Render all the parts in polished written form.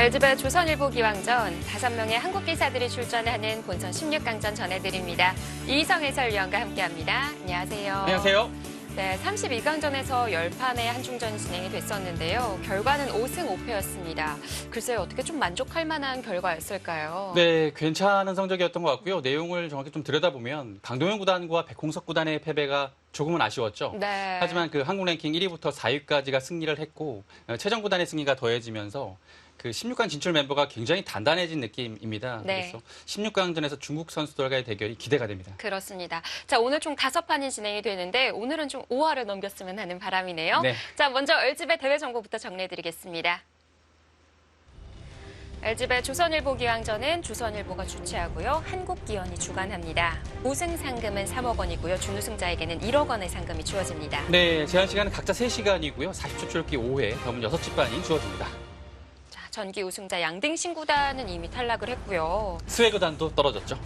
LG배 조선일보 기왕전 5명의 한국 기사들이 출전하는 본선 16강전 전해드립니다. 이희성 해설위원과 함께합니다. 안녕하세요. 안녕하세요. 네, 32강전에서 10판의 한중전이 진행이 됐었는데요. 결과는 5승 5패였습니다. 글쎄요, 어떻게 좀 만족할 만한 결과였을까요? 네, 괜찮은 성적이었던 것 같고요. 내용을 정확히 좀 들여다보면 강동현 구단과 백홍석 구단의 패배가 조금은 아쉬웠죠. 네. 하지만 그 한국 랭킹 1위부터 4위까지가 승리를 했고 최정 구단의 승리가 더해지면서 그 16강 진출 멤버가 굉장히 단단해진 느낌입니다. 네. 그래서 16강전에서 중국 선수들과의 대결이 기대가 됩니다. 그렇습니다. 자, 오늘 총 5판이 진행이 되는데 오늘은 좀 5화를 넘겼으면 하는 바람이네요. 네. 자, 먼저 LG배 대회 정보부터 정리해드리겠습니다. LG배 조선일보 기왕전은 조선일보가 주최하고요. 한국기원이 주관합니다. 우승 상금은 3억 원이고요. 준우승자에게는 1억 원의 상금이 주어집니다. 네, 제한 시간은 각자 3시간이고요. 40초 출기 5회, 다음은 6집반이 주어집니다. 자, 전기 우승자 양등신 구단은 이미 탈락을 했고요. 스웨 구단도 떨어졌죠.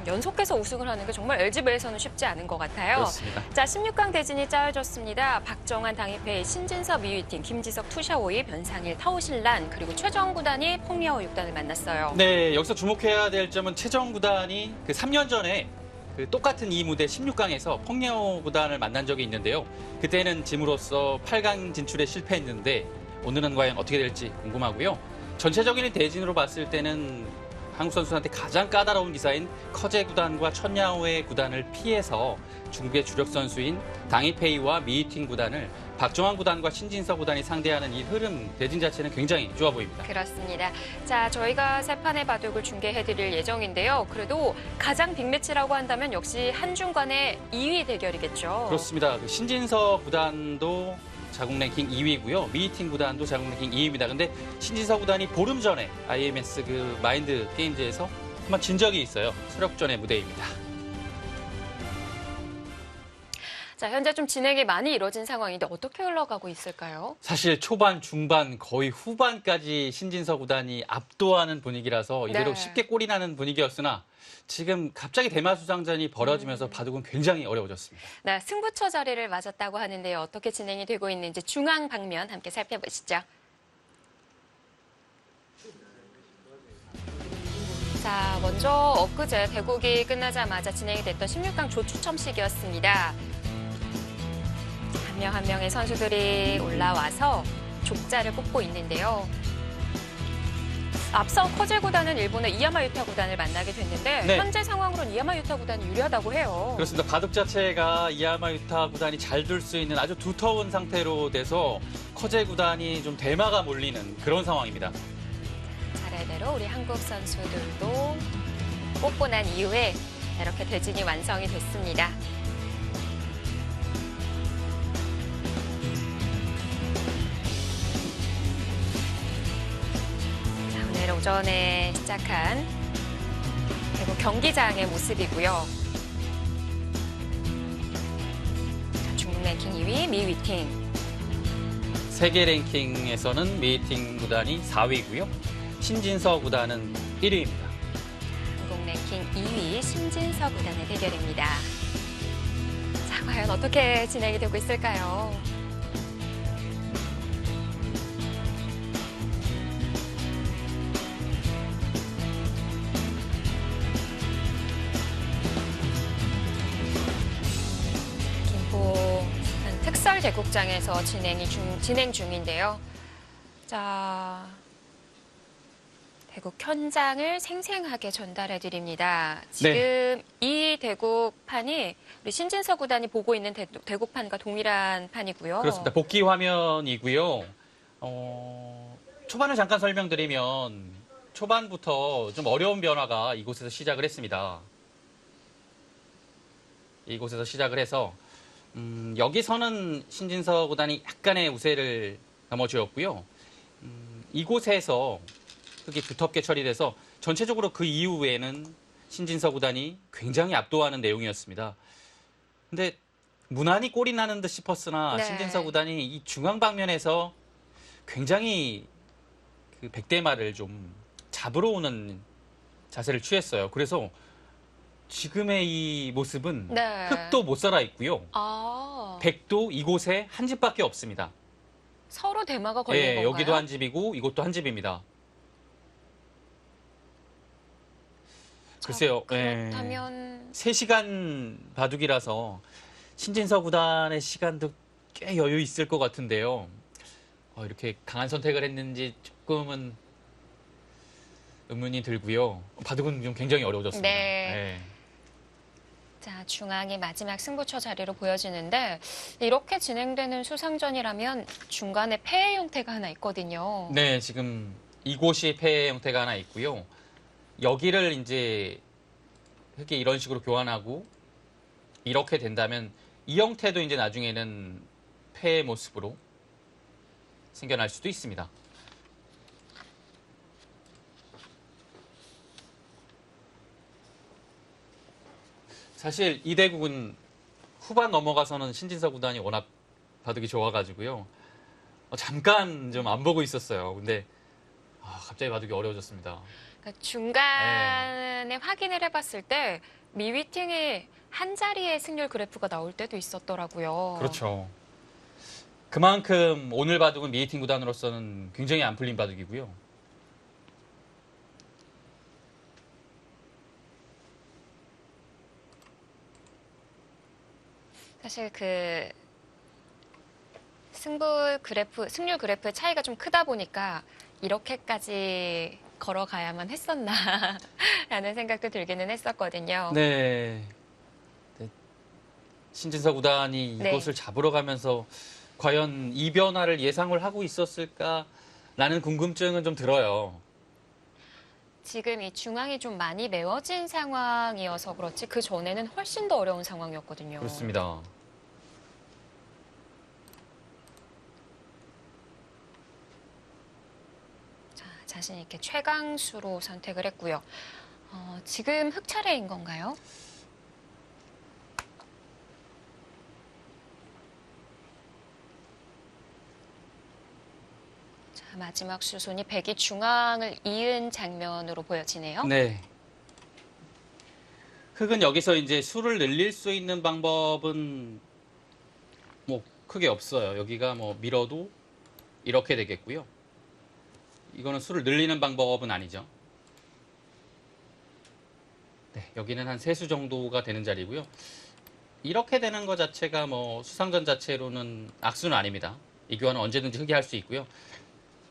연속해서 우승을 하는 게 정말 LG배에서는 쉽지 않은 것 같아요. 그렇습니다. 자, 16강 대진이 짜여졌습니다. 박정환 당입회, 신진섭 2위팀, 김지석 투샤오이, 변상일 타오신란, 그리고 최정 구단이 펑리아오 6단을 만났어요. 네, 여기서 주목해야 될 점은 최정 구단이 그 3년 전에 그 똑같은 이 무대 16강에서 펑리아오 구단을 만난 적이 있는데요. 그때는 짐으로써 8강 진출에 실패했는데 오늘은 과연 어떻게 될지 궁금하고요. 전체적인 대진으로 봤을 때는 한국 선수한테 가장 까다로운 기사인 커제 구단과 천야오의 구단을 피해서 중국의 주력 선수인 당이페이와 미이팅 구단을 박정환 구단과 신진서 구단이 상대하는 이 흐름, 대진 자체는 굉장히 좋아 보입니다. 그렇습니다. 자, 저희가 세 판의 바둑을 중계해드릴 예정인데요. 그래도 가장 빅매치라고 한다면 역시 한중 간의 2위 대결이겠죠. 그렇습니다. 그 신진서 구단도 자국 랭킹 2위고요. 미이팅 구단도 자국 랭킹 2위입니다. 근데 신진서 구단이 보름 전에 IMS 그 마인드 게임즈에서 한번 진 적이 있어요. 세력전의 무대입니다. 자, 현재 좀 진행이 많이 이루어진 상황인데 어떻게 흘러가고 있을까요? 사실 초반, 중반, 거의 후반까지 신진서 구단이 압도하는 분위기라서 이대로 네. 쉽게 골이 나는 분위기였으나 지금 갑자기 대마수상전이 벌어지면서 바둑은 굉장히 어려워졌습니다. 네, 승부처 자리를 맞았다고 하는데요. 어떻게 진행이 되고 있는지 중앙 방면 함께 살펴보시죠. 자, 먼저 엊그제 대국이 끝나자마자 진행이 됐던 16강 조추첨식이었습니다. 한 명 한 명의 선수들이 올라와서 족자를 뽑고 있는데요. 앞서 커제 구단은 일본의 이야마 유타 구단을 만나게 됐는데 네. 현재 상황으로는 이야마 유타 구단이 유리하다고 해요. 그렇습니다. 바둑 자체가 이야마 유타 구단이 잘 둘 수 있는 아주 두터운 상태로 돼서 커제 구단이 좀 대마가 몰리는 그런 상황입니다. 차례대로 우리 한국 선수들도 뽑고 난 이후에 이렇게 대진이 완성이 됐습니다. 자, 오늘 오전에 시작한 대구 경기장의 모습이고요. 자, 중국 랭킹 2위 미위팅. 세계 랭킹에서는 미이팅 구단이 4위고요. 신진서 구단은 1위입니다. 한국 랭킹 2위 신진서 구단의 대결입니다. 자, 과연 어떻게 진행이 되고 있을까요? 김포 특설 대국장에서 진행 중인데요. 자, 대국 현장을 생생하게 전달해 드립니다. 지금 이 대국판이 우리 신진서 구단이 보고 있는 대국판과 동일한 판이고요. 그렇습니다. 복귀 화면이고요. 초반을 잠깐 설명드리면 초반부터 좀 어려운 변화가 이곳에서 시작을 했습니다. 이곳에서 시작을 해서 여기서는 신진서 구단이 약간의 우세를 넘어쥐었고요. 이곳에서 흙이 두텁게 처리돼서 전체적으로 그 이후에는 신진서 구단이 굉장히 압도하는 내용이었습니다. 근데 무난히 골이 나는 듯 싶었으나 네. 신진서 구단이 이 중앙 방면에서 굉장히 그 백대마를 좀 잡으러 오는 자세를 취했어요. 그래서 지금의 이 모습은 네. 흙도 못 살아 있고요. 아, 백도 이곳에 한 집밖에 없습니다. 서로 대마가 걸린 건가요? 여기도 한 집이고 이곳도 한 집입니다. 글쎄요. 그렇다면 3시간 바둑이라서 신진서 구단의 시간도 꽤 여유 있을 것 같은데요. 이렇게 강한 선택을 했는지 조금은 의문이 들고요. 바둑은 좀 굉장히 어려워졌습니다. 네. 자, 중앙이 마지막 승부처 자리로 보여지는데 이렇게 진행되는 수상전이라면 중간에 패의 형태가 하나 있거든요. 네, 지금 이곳이 패 형태가 하나 있고요. 여기를 이제 흙이 이런 식으로 교환하고 이렇게 된다면 이 형태도 이제 나중에는 패의 모습으로 생겨날 수도 있습니다. 사실 이 대국은 후반 넘어가서는 신진서 구단이 워낙 바둑이 좋아가지고요. 잠깐 좀 안 보고 있었어요. 근데 갑자기 바둑이 어려워졌습니다. 그러니까 중간에 확인을 해봤을 때 미위팅이 한 자리의 승률 그래프가 나올 때도 있었더라고요. 그렇죠. 그만큼 오늘 바둑은 미에이팅 구단으로서는 굉장히 안 풀린 바둑이고요. 사실 그 승률 그래프의 차이가 좀 크다 보니까 이렇게까지 걸어가야만 했었나라는 생각도 들기는 했었거든요. 네. 신진서 구단이 네. 이것을 잡으러 가면서 과연 이 변화를 예상을 하고 있었을까라는 궁금증은 좀 들어요. 지금 이 중앙이 좀 많이 메워진 상황이어서 그렇지 그 전에는 훨씬 더 어려운 상황이었거든요. 그렇습니다. 자, 자신 있게 최강수로 선택을 했고요. 지금 흑 차례인 건가요? 자, 마지막 수순이 백이 중앙을 이은 장면으로 보여지네요. 네. 흑은 여기서 이제 수를 늘릴 수 있는 방법은 뭐 크게 없어요. 여기가 뭐 밀어도 이렇게 되겠고요. 이거는 수를 늘리는 방법은 아니죠. 네, 여기는 한 3수 정도가 되는 자리고요. 이렇게 되는 것 자체가 뭐 수상전 자체로는 악수는 아닙니다. 이 교환은 언제든지 흑이 할 수 있고요.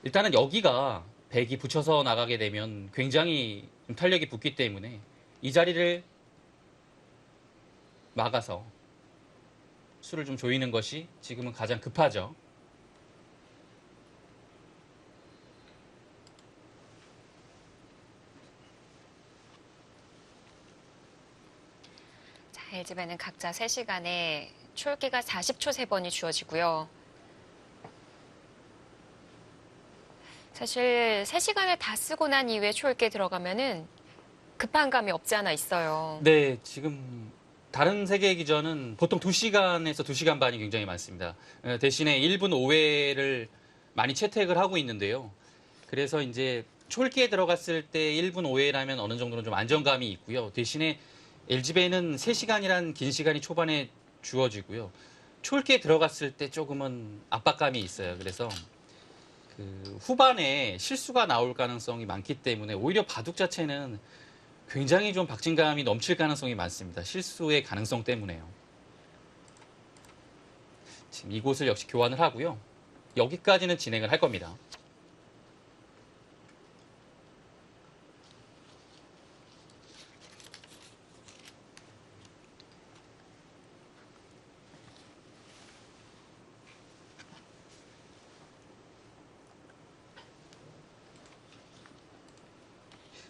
일단은 여기가 백이 붙여서 나가게 되면 굉장히 좀 탄력이 붙기 때문에 이 자리를 막아서 수를 좀 조이는 것이 지금은 가장 급하죠. 자, LG배는 각자 3시간에 초읽기가 40초 3번이 주어지고요. 사실 3시간을 다 쓰고 난 이후에 초읽기에 들어가면은 급한 감이 없지 않아 있어요. 네, 지금 다른 세계 기전은 보통 2시간에서 2시간 반이 굉장히 많습니다. 대신에 1분 5회를 많이 채택을 하고 있는데요. 그래서 이제 초읽기에 들어갔을 때 1분 5회라면 어느 정도는 좀 안정감이 있고요. 대신에 LG배는 3시간이란 긴 시간이 초반에 주어지고요. 초읽기에 들어갔을 때 조금은 압박감이 있어요. 그래서 그 후반에 실수가 나올 가능성이 많기 때문에 오히려 바둑 자체는 굉장히 좀 박진감이 넘칠 가능성이 많습니다. 실수의 가능성 때문에요. 지금 이곳을 역시 교환을 하고요. 여기까지는 진행을 할 겁니다.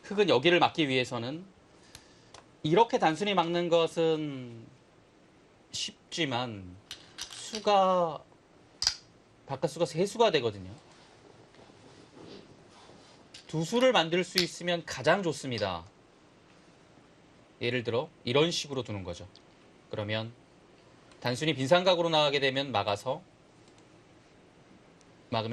흑은 여기를 막기 위해서는 이렇게 단순히 막는 것은 쉽지만 수가 바깥수가 3수가 되거든요. 2수를 만들 수 있으면 가장 좋습니다. 예를 들어 이런 식으로 두는 거죠. 그러면 단순히 빈삼각으로 나가게 되면 막으면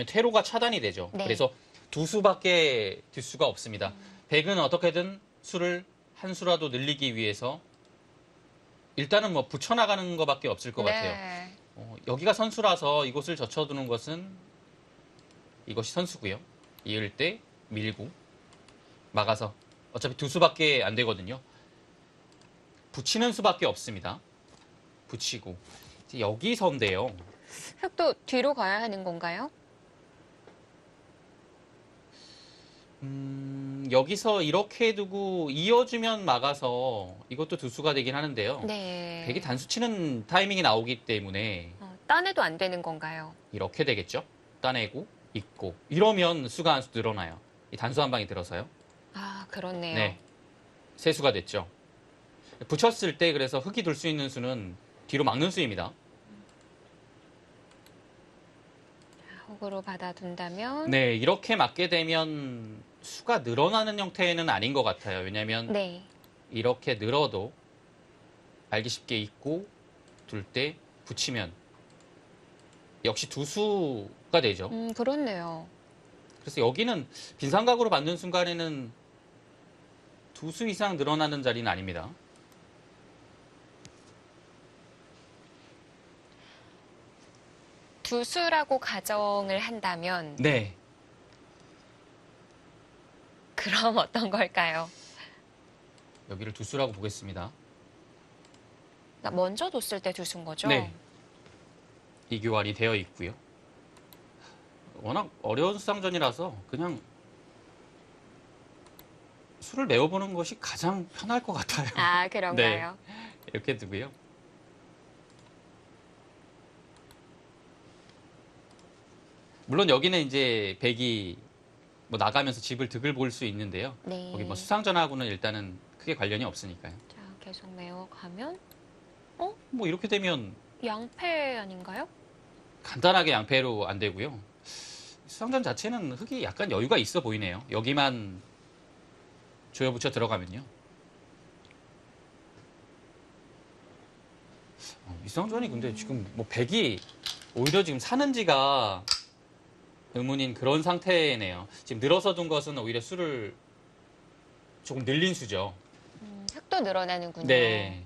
퇴로가 차단이 되죠. 네. 그래서 2수밖에 들 수가 없습니다. 백은 어떻게든 수를 한 수라도 늘리기 위해서 일단은 뭐 붙여나가는 것밖에 없을 것 같아요. 여기가 선수라서 이곳을 젖혀두는 것은 이것이 선수고요. 이을 때 밀고 막아서 어차피 두 수밖에 안 되거든요. 붙이는 수밖에 없습니다. 붙이고 이제 여기서인데요. 흑도 뒤로 가야 하는 건가요? 여기서 이렇게 두고 이어주면 막아서 이것도 두 수가 되긴 하는데요. 네. 백이 단수 치는 타이밍이 나오기 때문에 따내도 안 되는 건가요? 이렇게 되겠죠. 따내고 있고 이러면 수가 한 수 늘어나요. 이 단수 한 방이 들어서요. 아, 그렇네요. 네, 세 수가 됐죠. 붙였을 때 그래서 흑이 둘 수 있는 수는 뒤로 막는 수입니다. 흑으로 받아둔다면 네, 이렇게 맞게 되면 수가 늘어나는 형태는 아닌 것 같아요. 왜냐하면 네. 이렇게 늘어도 알기 쉽게 있고 둘 때 붙이면 역시 두 수가 되죠. 그렇네요. 그래서 여기는 빈삼각으로 받는 순간에는 두 수 이상 늘어나는 자리는 아닙니다. 두 수라고 가정을 한다면 네, 그럼 어떤 걸까요? 여기를 두 수라고 보겠습니다. 먼저 뒀을 때 두 수인 거죠? 네. 이교환이 되어 있고요. 워낙 어려운 수상전이라서 그냥 수를 메워보는 것이 가장 편할 것 같아요. 아, 그런가요? 이렇게 두고요. 물론 여기는 이제 백이 뭐 나가면서 집을 득을 볼 수 있는데요. 네. 거기 뭐 수상전하고는 일단은 크게 관련이 없으니까요. 자, 계속 메워가면 뭐 이렇게 되면 양패 아닌가요? 간단하게 양패로 안 되고요. 수상전 자체는 흑이 약간 여유가 있어 보이네요. 여기만 조여붙여 들어가면요. 이 수상전이 근데 지금 뭐 백이 오히려 지금 사는지가 의문인 그런 상태네요. 지금 늘어서 둔 것은 오히려 수를 조금 늘린 수죠. 흑도 늘어나는군요. 네.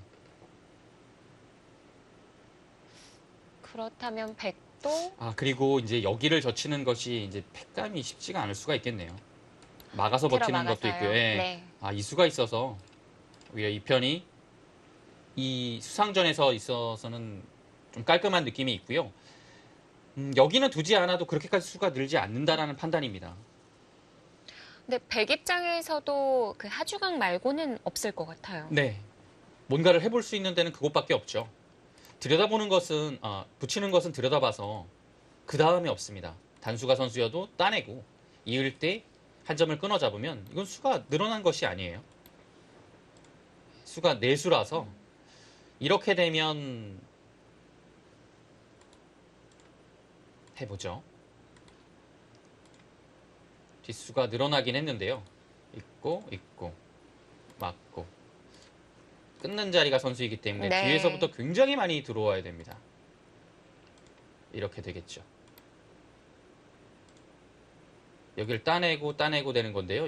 그렇다면 백도 그리고 이제 여기를 젖히는 것이 이제 팩감이 쉽지가 않을 수가 있겠네요. 막아서 버티는 것도 들어막아서요. 있고요. 예. 네. 이 수가 있어서 오히려 이 편이 이 수상전에서 있어서는 좀 깔끔한 느낌이 있고요. 여기는 두지 않아도 그렇게까지 수가 늘지 않는다라는 판단입니다. 근데 백 입장에서도 그 하주각 말고는 없을 것 같아요. 네. 뭔가를 해볼 수 있는 데는 그곳밖에 없죠. 들여다보는 것은, 붙이는 것은 들여다봐서 그 다음에 없습니다. 단수가 선수여도 따내고 이을 때 한 점을 끊어 잡으면 이건 수가 늘어난 것이 아니에요. 수가 네 수라서 이렇게 되면 해보죠. 뒷수가 늘어나긴 했는데요. 있고 맞고 끊는 자리가 선수이기 때문에 네. 뒤에서부터 굉장히 많이 들어와야 됩니다. 이렇게 되겠죠. 여기를 따내고 되는 건데요.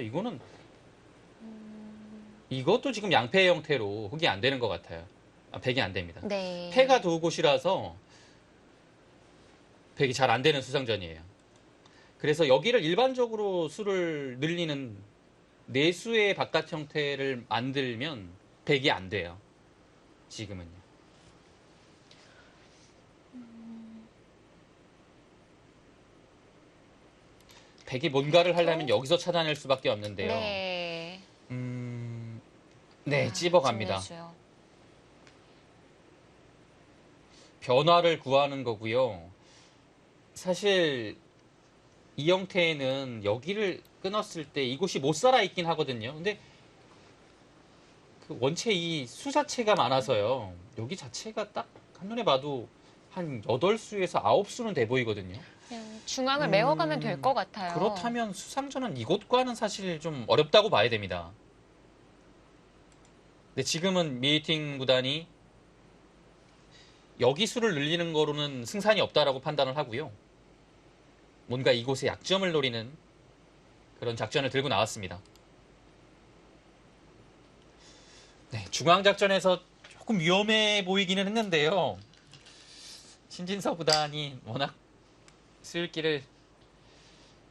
이것도 지금 양패 형태로 흑이 안 되는 것 같아요. 백이 안 됩니다. 네. 패가 두 곳이라서 백이 잘 안 되는 수상전이에요. 그래서 여기를 일반적으로 수를 늘리는 내수의 바깥 형태를 만들면 백이 안 돼요. 지금은요. 백이 뭔가를 하려면 여기서 찾아낼 수밖에 없는데요. 네. 네, 찝어갑니다. 집내주요. 변화를 구하는 거고요. 사실 이 형태에는 여기를 끊었을 때 이곳이 못 살아 있긴 하거든요. 근데 그 원체 이 수 자체가 많아서요. 여기 자체가 딱 한눈에 봐도 한 8수에서 9수는 돼 보이거든요. 그냥 중앙을 메워가면 될 것 같아요. 그렇다면 수상전은 이곳과는 사실 좀 어렵다고 봐야 됩니다. 근데 지금은 미에이팅 구단이 여기 수를 늘리는 거로는 승산이 없다라고 판단을 하고요. 뭔가 이곳의 약점을 노리는 그런 작전을 들고 나왔습니다. 네, 중앙작전에서 조금 위험해 보이기는 했는데요. 신진서 구단이 워낙 수일기를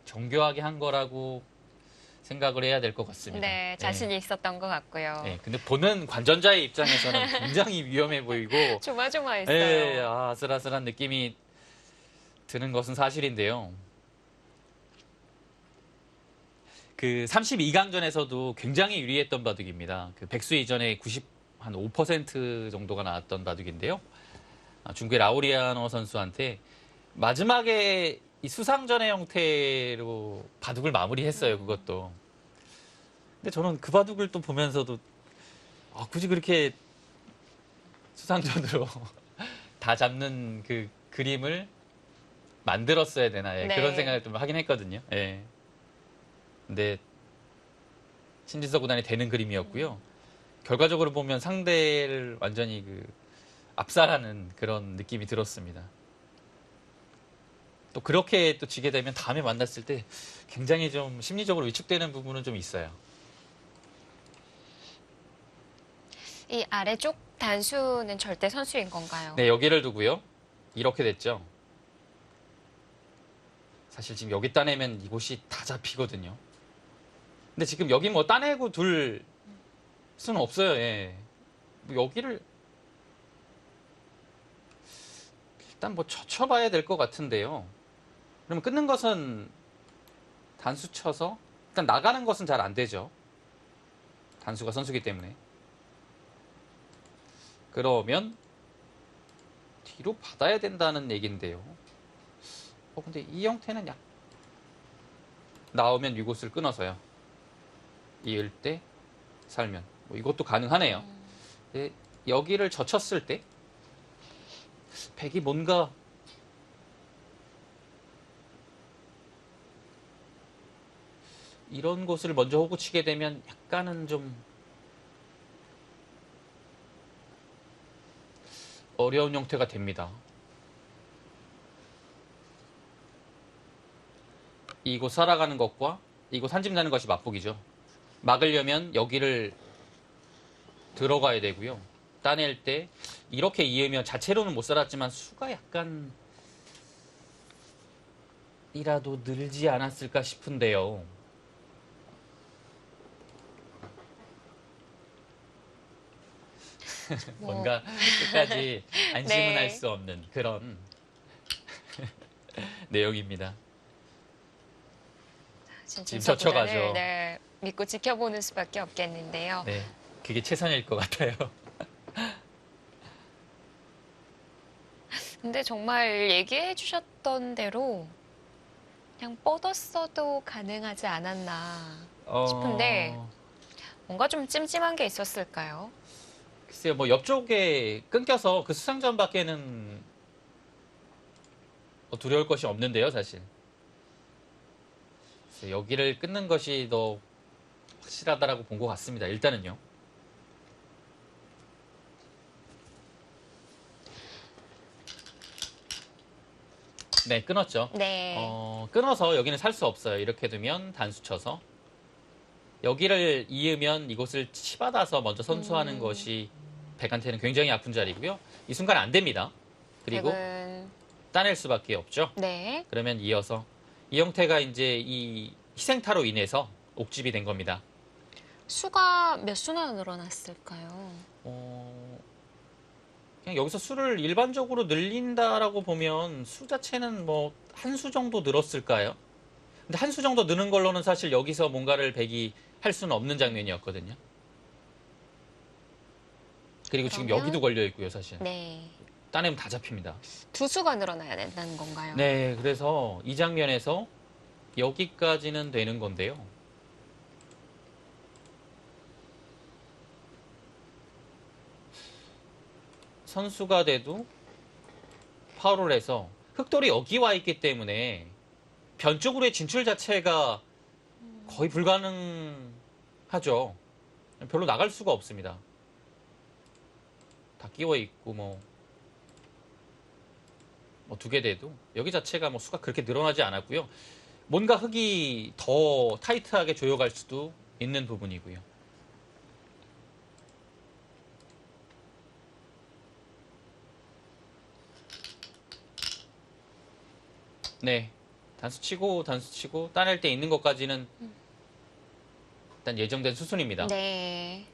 정교하게 한 거라고 생각을 해야 될 것 같습니다. 네, 자신이 있었던 것 같고요. 네, 근데 보는 관전자의 입장에서는 굉장히 위험해 보이고 조마조마했어요. 네, 아슬아슬한 느낌이 드는 것은 사실인데요. 그 32강전에서도 굉장히 유리했던 바둑입니다. 그 백수 이전에 95% 정도가 나왔던 바둑인데요. 중국의 라우리아노 선수한테 마지막에 이 수상전의 형태로 바둑을 마무리했어요. 그것도. 근데 저는 그 바둑을 또 보면서도 굳이 그렇게 수상전으로 다 잡는 그 그림을 만들었어야 되나 네. 그런 생각을 좀 하긴 했거든요. 예. 근데 신진서 구단이 되는 그림이었고요. 결과적으로 보면 상대를 완전히 압살하는 그런 느낌이 들었습니다. 또 그렇게 또 지게 되면 다음에 만났을 때 굉장히 좀 심리적으로 위축되는 부분은 좀 있어요. 이 아래쪽 단수는 절대 선수인 건가요? 네, 여기를 두고요. 이렇게 됐죠. 사실 지금 여기 따내면 이곳이 다 잡히거든요. 근데 지금 여기 뭐 따내고 둘 수는 없어요. 예. 뭐 여기를 일단 뭐 쳐봐야 될 것 같은데요. 그러면 끊는 것은 단수 쳐서 일단 나가는 것은 잘 안 되죠. 단수가 선수기 때문에. 그러면 뒤로 받아야 된다는 얘기인데요. 근데 이 형태는 나오면 이곳을 끊어서요. 이을 때 살면 뭐 이것도 가능하네요. 근데 여기를 젖혔을 때 백이 뭔가 이런 곳을 먼저 호구 치게 되면 약간은 좀 어려운 형태가 됩니다. 이곳 살아가는 것과 이곳 한 집 나는 것이 맞북이죠. 막으려면 여기를 들어가야 되고요. 따낼 때 이렇게 이으면 자체로는 못 살았지만 수가 약간 이라도 늘지 않았을까 싶은데요. 뭔가 끝까지 안심은 네. 할 수 없는 그런 내용입니다. 신진서 젖혀가죠. 구단을 네, 믿고 지켜보는 수밖에 없겠는데요. 네, 그게 최선일 것 같아요. 근데 정말 얘기해 주셨던 대로 그냥 뻗었어도 가능하지 않았나 싶은데 뭔가 좀 찜찜한 게 있었을까요? 글쎄요, 뭐 옆쪽에 끊겨서 그 수상전 밖에는 두려울 것이 없는데요, 사실. 그래서 여기를 끊는 것이 더 확실하다라고 본 것 같습니다. 일단은요. 네, 끊었죠. 네. 끊어서 여기는 살 수 없어요. 이렇게 두면 단수 쳐서. 여기를 이으면 이곳을 치받아서 먼저 선수하는 것이 백한테는 굉장히 아픈 자리고요. 이 순간 안 됩니다. 그리고 백은 따낼 수밖에 없죠. 네. 그러면 이어서 이 형태가 이제 이 희생타로 인해서 옥집이 된 겁니다. 수가 몇 수나 늘어났을까요? 그냥 여기서 수를 일반적으로 늘린다라고 보면 수 자체는 뭐 한 수 정도 늘었을까요? 근데 한 수 정도 느는 걸로는 사실 여기서 뭔가를 백이 할 수는 없는 장면이었거든요. 그리고 지금 그러면? 여기도 걸려 있고요, 사실. 네. 따내면 다 잡힙니다. 두 수가 늘어나야 된다는 건가요? 네, 그래서 이 장면에서 여기까지는 되는 건데요. 선수가 돼도 파울을 해서 흑돌이 여기 와 있기 때문에 변 쪽으로의 진출 자체가 거의 불가능하죠. 별로 나갈 수가 없습니다. 다 끼워 있고 뭐 두 개 돼도 여기 자체가 뭐 수가 그렇게 늘어나지 않았고요. 뭔가 흙이 더 타이트하게 조여갈 수도 있는 부분이고요. 네, 단수 치고 따낼 때 있는 것까지는 일단 예정된 수순입니다. 네.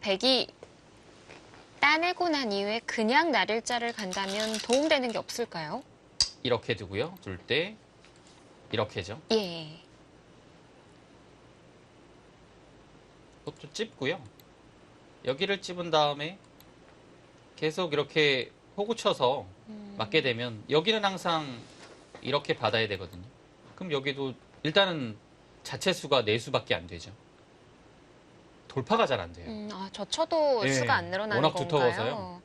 백이 따내고 난 이후에 그냥 나를자를 간다면 도움되는 게 없을까요? 이렇게 두고요. 둘 때 이렇게죠. 예. 그것도 찝고요. 여기를 찝은 다음에 계속 이렇게 호구 쳐서 맞게 되면 여기는 항상 이렇게 받아야 되거든요. 그럼 여기도 일단은 자체 수가 4수밖에 안 되죠. 돌파가 잘 안 돼요. 아, 저 쳐도 예, 수가 안 늘어나는 워낙 건가요? 두터워서요.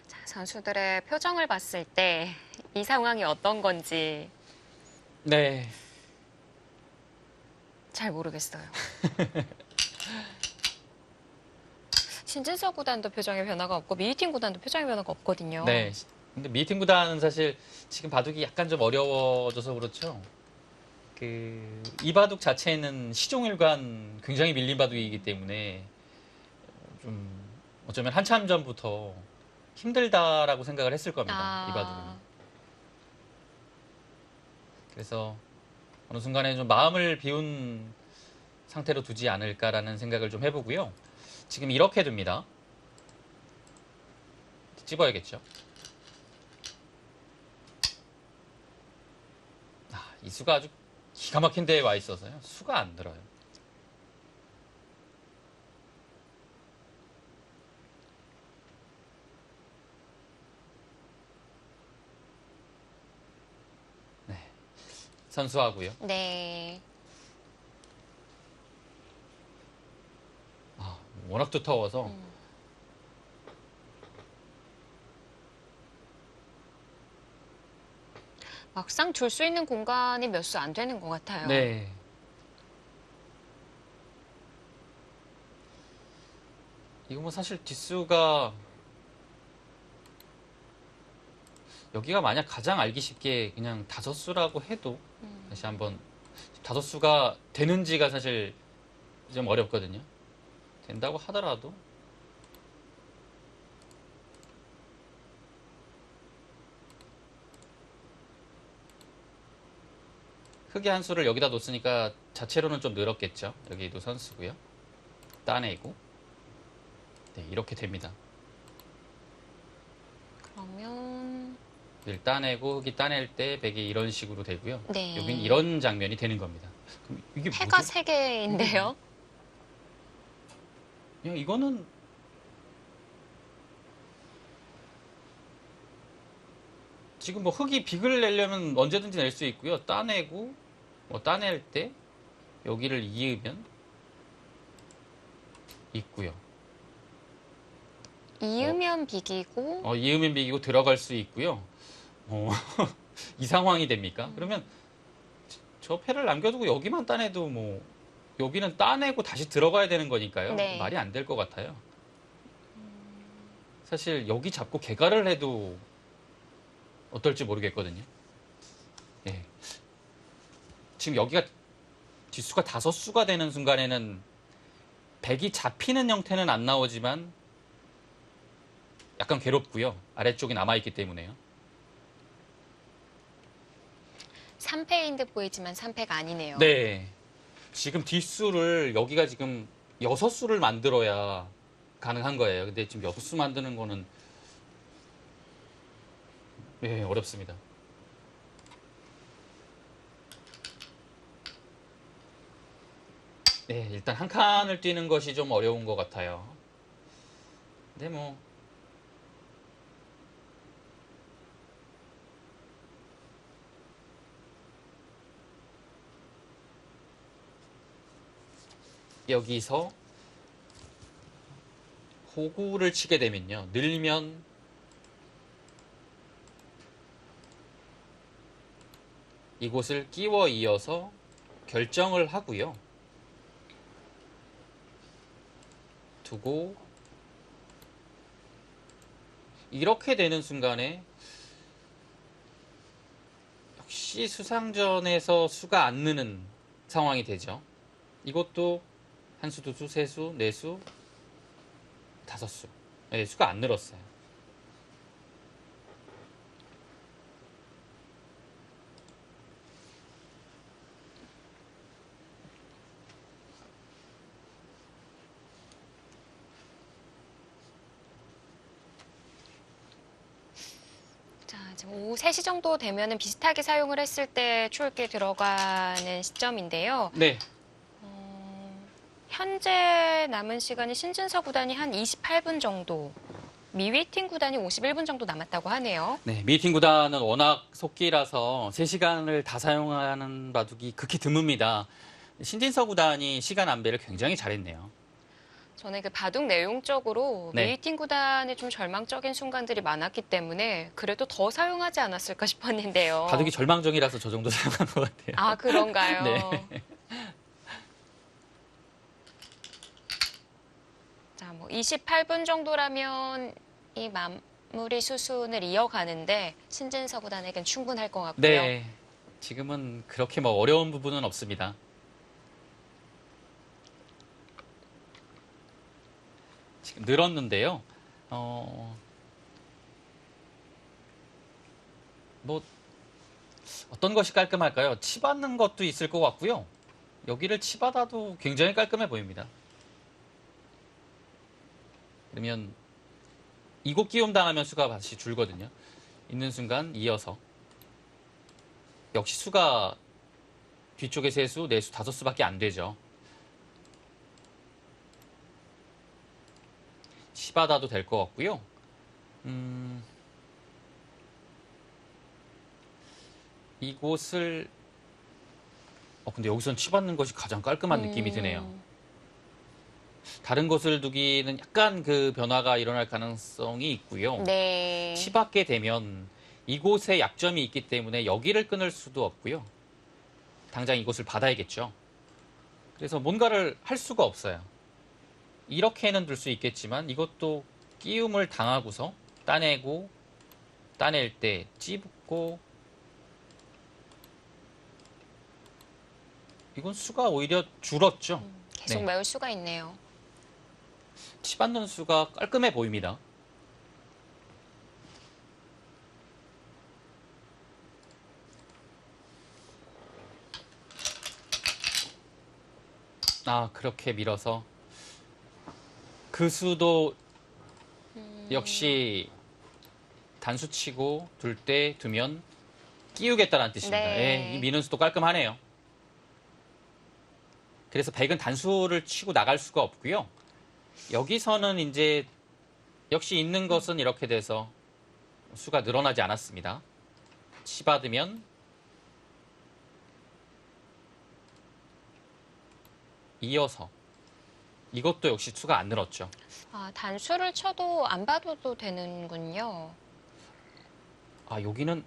자, 선수들의 표정을 봤을 때 이 상황이 어떤 건지 네. 잘 모르겠어요. 신진서 구단도 표정에 변화가 없고 미이팅 구단도 표정에 변화가 없거든요. 네. 근데 미팅 구단은 사실 지금 바둑이 약간 좀 어려워져서 그렇죠. 이 바둑 자체는 시종일관 굉장히 밀린 바둑이기 때문에 좀 어쩌면 한참 전부터 힘들다라고 생각을 했을 겁니다. 이 바둑은. 그래서 어느 순간에 좀 마음을 비운 상태로 두지 않을까라는 생각을 좀 해보고요. 지금 이렇게 둡니다. 찝어야겠죠. 이 수가 아주 기가 막힌 데에 와 있어서요. 수가 안 들어요. 네. 선수하고요. 네. 워낙 두터워서 막상 둘 수 있는 공간이 몇 수 안 되는 것 같아요. 네. 이거 뭐 사실 뒷수가 여기가 만약 가장 알기 쉽게 그냥 5수라고 해도 다시 한번 5수가 되는지가 사실 좀 어렵거든요. 된다고 하더라도 흑의 한 수를 여기다 놓으니까 자체로는 좀 늘었겠죠. 여기도 선수고요. 따내고 네, 이렇게 됩니다. 그러면 을 따내고 흑이 따낼 때 백이 이런 식으로 되고요. 네. 여긴 이런 장면이 되는 겁니다. 그럼 이게 패가 뭐죠? 3개인데요. 그냥 이거는 지금 뭐 흑이 빅을 내려면 언제든지 낼 수 있고요. 따내고 뭐 따낼 때 여기를 이으면 있고요. 이으면 비기고 이으면 빅이고 들어갈 수 있고요. 이 상황이 됩니까? 그러면 저 패를 남겨두고 여기만 따내도 뭐 여기는 따내고 다시 들어가야 되는 거니까요. 네. 말이 안 될 것 같아요. 사실 여기 잡고 개가를 해도 어떨지 모르겠거든요. 예. 지금 여기가 뒷수가 5수가 되는 순간에는 백이 잡히는 형태는 안 나오지만 약간 괴롭고요. 아래쪽이 남아있기 때문에요. 3패인 듯 보이지만 3패가 아니네요. 네. 지금 뒷수를 여기가 지금 6수를 만들어야 가능한 거예요. 근데 지금 6수 만드는 거는 네, 어렵습니다. 네, 일단 한 칸을 뛰는 것이 좀 어려운 것 같아요. 근데 뭐 여기서 호구를 치게 되면요. 늘면 이곳을 끼워 이어서 결정을 하고요. 두고 이렇게 되는 순간에 역시 수상전에서 수가 안 느는 상황이 되죠. 이것도 한 수, 두 수, 세 수, 네 수, 다섯 수. 네, 수가 안 늘었어요. 자, 지금 오후 3시 정도 되면은 비슷하게 사용을 했을 때 추울게 들어가는 시점인데요. 네. 현재 남은 시간이 신진서 구단이 한 28분 정도, 미위팀 구단이 51분 정도 남았다고 하네요. 네, 미팅 구단은 워낙 속기라서 3시간을 다 사용하는 바둑이 극히 드뭅니다. 신진서 구단이 시간 안배를 굉장히 잘했네요. 저는 그 바둑 내용적으로 네. 미위팀 구단이 좀 절망적인 순간들이 많았기 때문에 그래도 더 사용하지 않았을까 싶었는데요. 바둑이 절망적이라서 저 정도 사용한 것 같아요. 아, 그런가요? 네. 자, 뭐 28분 정도라면 이 마무리 수순을 이어가는데 신진서 구단에겐 충분할 것 같고요. 네. 지금은 그렇게 뭐 어려운 부분은 없습니다. 지금 늘었는데요. 뭐 어떤 것이 깔끔할까요? 치받는 것도 있을 것 같고요. 여기를 치받아도 굉장히 깔끔해 보입니다. 그러면 이곳 끼움 당하면 수가 다시 줄거든요. 있는 순간 이어서 역시 수가 뒤쪽에 3수, 4수, 5수밖에 안 되죠. 치받아도 될 것 같고요. 이곳을 근데 여기선 치받는 것이 가장 깔끔한 느낌이 드네요. 다른 곳을 두기는 약간 그 변화가 일어날 가능성이 있고요. 네. 치받게 되면 이곳에 약점이 있기 때문에 여기를 끊을 수도 없고요. 당장 이곳을 받아야겠죠. 그래서 뭔가를 할 수가 없어요. 이렇게는 둘 수 있겠지만 이것도 끼움을 당하고서 따내고 따낼 때 찌붓고 이건 수가 오히려 줄었죠. 계속 네. 메울 수가 있네요. 치받는 수가 깔끔해 보입니다. 그렇게 밀어서 그 수도 역시 단수 치고 둘 때 두면 끼우겠다는 뜻입니다. 네. 예, 이 미는 수도 깔끔하네요. 그래서 백은 단수를 치고 나갈 수가 없고요. 여기서는 이제 역시 있는 것은 이렇게 돼서 수가 늘어나지 않았습니다. 치받으면 이어서 이것도 역시 수가 안 늘었죠. 단수를 쳐도 안 봐도 되는군요. 여기는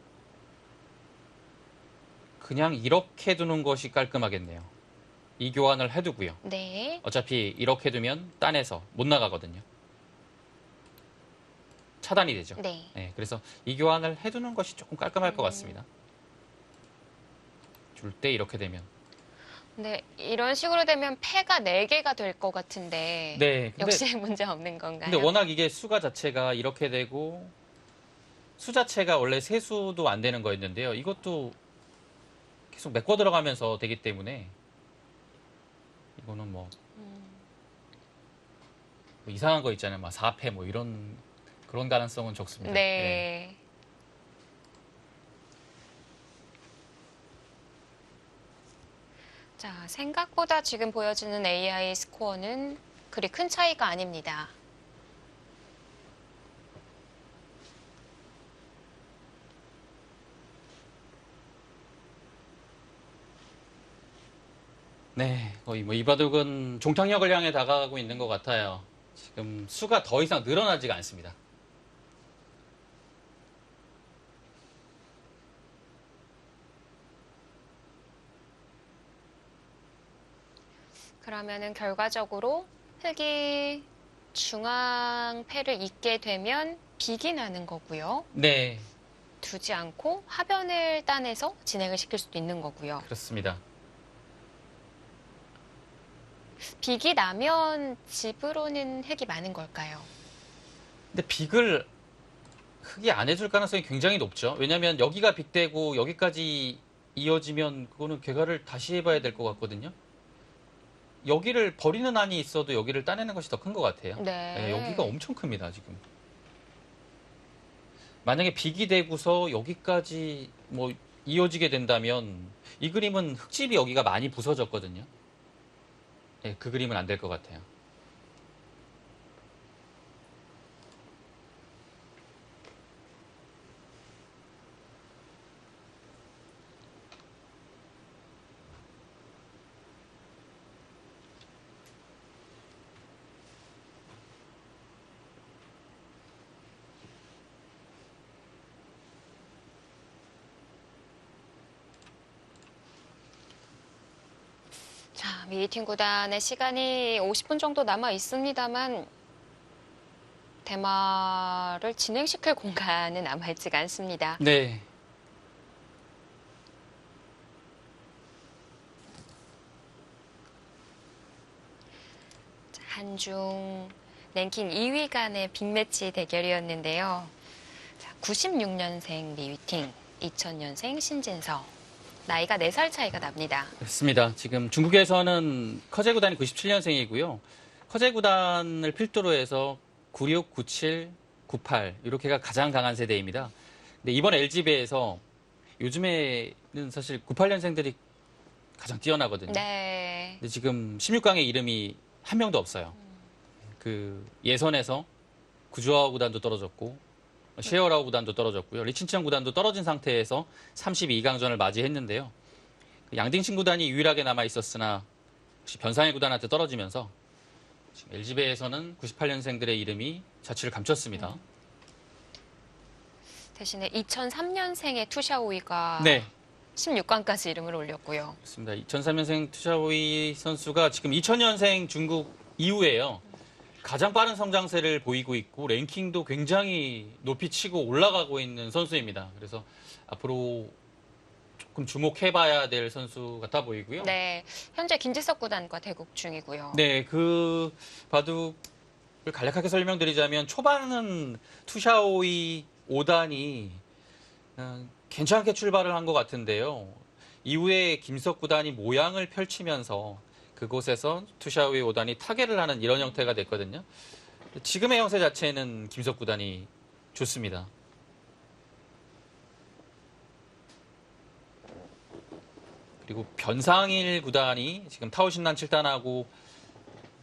그냥 이렇게 두는 것이 깔끔하겠네요. 이 교환을 해두고요. 네. 어차피 이렇게 두면 딴에서 못 나가거든요. 차단이 되죠. 네. 네, 그래서 이 교환을 해두는 것이 조금 깔끔할 것 같습니다. 줄 때 이렇게 되면. 네, 이런 식으로 되면 패가 4개가 될 것 같은데 네, 역시 문제 없는 건가요? 근데 워낙 이게 수가 자체가 이렇게 되고 수 자체가 원래 3수도 안 되는 거였는데요. 이것도 계속 메꿔 들어가면서 되기 때문에 이거는 뭐 이상한 거 있잖아요. 막 4패 뭐 이런 그런 가능성은 적습니다. 네. 자, 생각보다 지금 보여지는 AI 스코어는 그리 큰 차이가 아닙니다. 네, 거의 뭐 이 바둑은 종착역을 향해 다가가고 있는 것 같아요. 지금 수가 더 이상 늘어나지가 않습니다. 그러면은 결과적으로 흑이 중앙패를 잇게 되면 빅이 나는 거고요. 네, 두지 않고 하변을 따내서 진행을 시킬 수도 있는 거고요. 그렇습니다. 빅이 나면 집으로는 핵이 많은 걸까요? 근데 빅을 흑이 안 해줄 가능성이 굉장히 높죠. 왜냐하면 여기가 빅되고 여기까지 이어지면 그거는 개가를 다시 해봐야 될 것 같거든요. 여기를 버리는 한이 있어도 여기를 따내는 것이 더 큰 것 같아요. 네. 네, 여기가 엄청 큽니다, 지금. 만약에 빅이 되고서 여기까지 뭐 이어지게 된다면 이 그림은 흙집이 여기가 많이 부서졌거든요. 네, 그 그림은 안 될 것 같아요. 자, 미팅 구단의 시간이 50분 정도 남아 있습니다만 대마를 진행시킬 공간은 남아있지가 않습니다. 네. 자, 한중 랭킹 2위 간의 빅매치 대결이었는데요. 자, 96년생 미위팅, 2000년생 신진서. 나이가 4살 차이가 납니다. 그렇습니다. 지금 중국에서는 커제 구단이 97년생이고요. 커제 구단을 필두로 해서 96, 97, 98 이렇게가 가장 강한 세대입니다. 근데 이번 LG배에서 요즘에는 사실 98년생들이 가장 뛰어나거든요. 네. 근데 지금 16강에 이름이 한 명도 없어요. 그 예선에서 구주아오 구단도 떨어졌고 셰어라오 구단도 떨어졌고요. 리친치언 구단도 떨어진 상태에서 32강전을 맞이했는데요. 양딩신 구단이 유일하게 남아 있었으나 역시 변상일 구단한테 떨어지면서 지금 LG배에서는 98년생들의 이름이 자취를 감췄습니다. 대신에 2003년생의 투샤오이가 네, 16강까지 이름을 올렸고요. 그렇습니다. 2003년생 투샤오이 선수가 지금 2000년생 중국 이후에요. 가장 빠른 성장세를 보이고 있고 랭킹도 굉장히 높이 치고 올라가고 있는 선수입니다. 그래서 앞으로 조금 주목해봐야 될 선수 같아 보이고요. 네, 현재 김지석 구단과 대국 중이고요. 네, 그 바둑을 간략하게 설명드리자면 초반은 투샤오이 5단이 괜찮게 출발을 한 것 같은데요. 이후에 김석 구단이 모양을 펼치면서 그곳에서 투샤오이 5단이 타계를 하는 이런 형태가 됐거든요. 지금의 형태 자체는 김석 구단이 좋습니다. 그리고 변상일 구단이 지금 타오신난 7단하고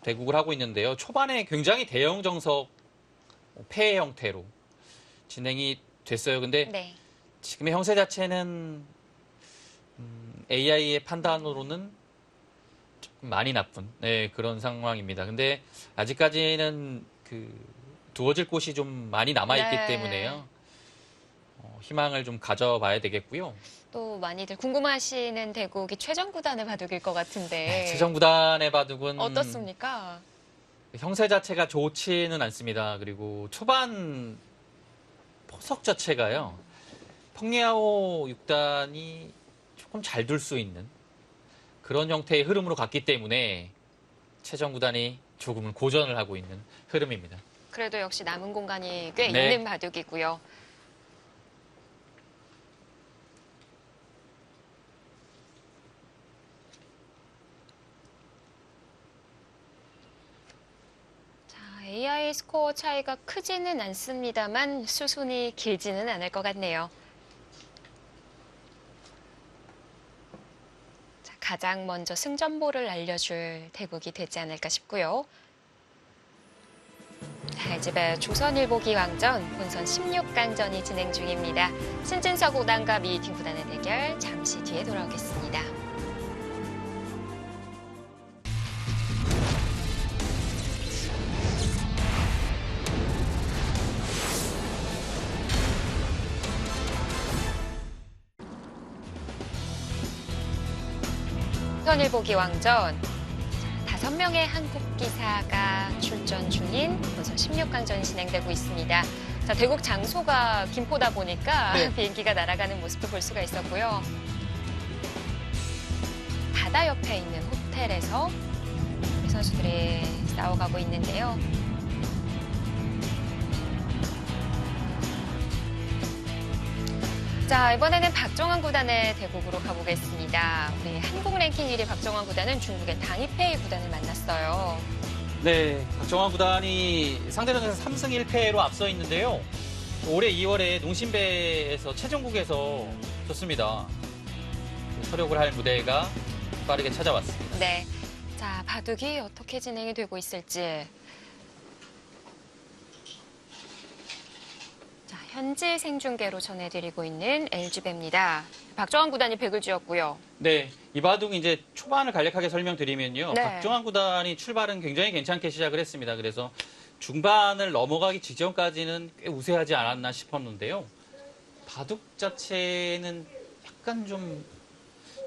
대국을 하고 있는데요. 초반에 굉장히 대형 정석 패의 형태로 진행이 됐어요. 근데 네. 지금의 형세 자체는 AI의 판단으로는 조금 많이 나쁜 그런 상황입니다. 근데 아직까지는 두어질 곳이 좀 많이 남아있기 네. 때문에요. 희망을 좀 가져봐야 되겠고요. 또 많이들 궁금하시는 대국이 최정 구단의 바둑일 것 같은데 최정 구단의 바둑은 어떻습니까? 형세 자체가 좋지는 않습니다. 그리고 초반 포석 자체가요. 펑야오 6단이 조금 잘 둘 수 있는 그런 형태의 흐름으로 갔기 때문에 최정 구단이 조금은 고전을 하고 있는 흐름입니다. 그래도 역시 남은 공간이 꽤 네. 있는 바둑이고요. 자, AI 스코어 차이가 크지는 않습니다만 수순이 길지는 않을 것 같네요. 자, 가장 먼저 승전보를 알려줄 대국이 되지 않을까 싶고요. LG배 조선일보 기왕전 본선 16강전이 진행 중입니다. 신진서 구단과 미팅 구단의 대결 잠시 뒤에 돌아오겠습니다. 조선일보 기왕전 5명의 한국 기사가 출전 중인 본선 16강전이 진행되고 있습니다. 자, 대국 장소가 김포다 보니까 네. 비행기가 날아가는 모습도 볼 수가 있었고요. 바다 옆에 있는 호텔에서 우리 선수들이 싸워가고 있는데요. 자, 이번에는 박정환 구단의 대국으로 가보겠습니다. 우리 한국 랭킹 1위 박정환 구단은 중국의 당이페이 구단을 만났어요. 네, 박정환 구단이 상대전에서 3승 1패로 앞서 있는데요. 올해 2월에 농심배에서 최종국에서 졌습니다. 서력을 할 무대가 빠르게 찾아왔습니다. 네. 자, 바둑이 어떻게 진행이 되고 있을지. 자, 현지 생중계로 전해드리고 있는 LG배입니다. 박정환 구단이 100을 쥐었고요. 네, 이 바둑 이제 초반을 간략하게 설명드리면요. 네. 박정환 구단이 출발은 굉장히 괜찮게 시작을 했습니다. 그래서 중반을 넘어가기 직전까지는 꽤 우세하지 않았나 싶었는데요. 바둑 자체는 약간 좀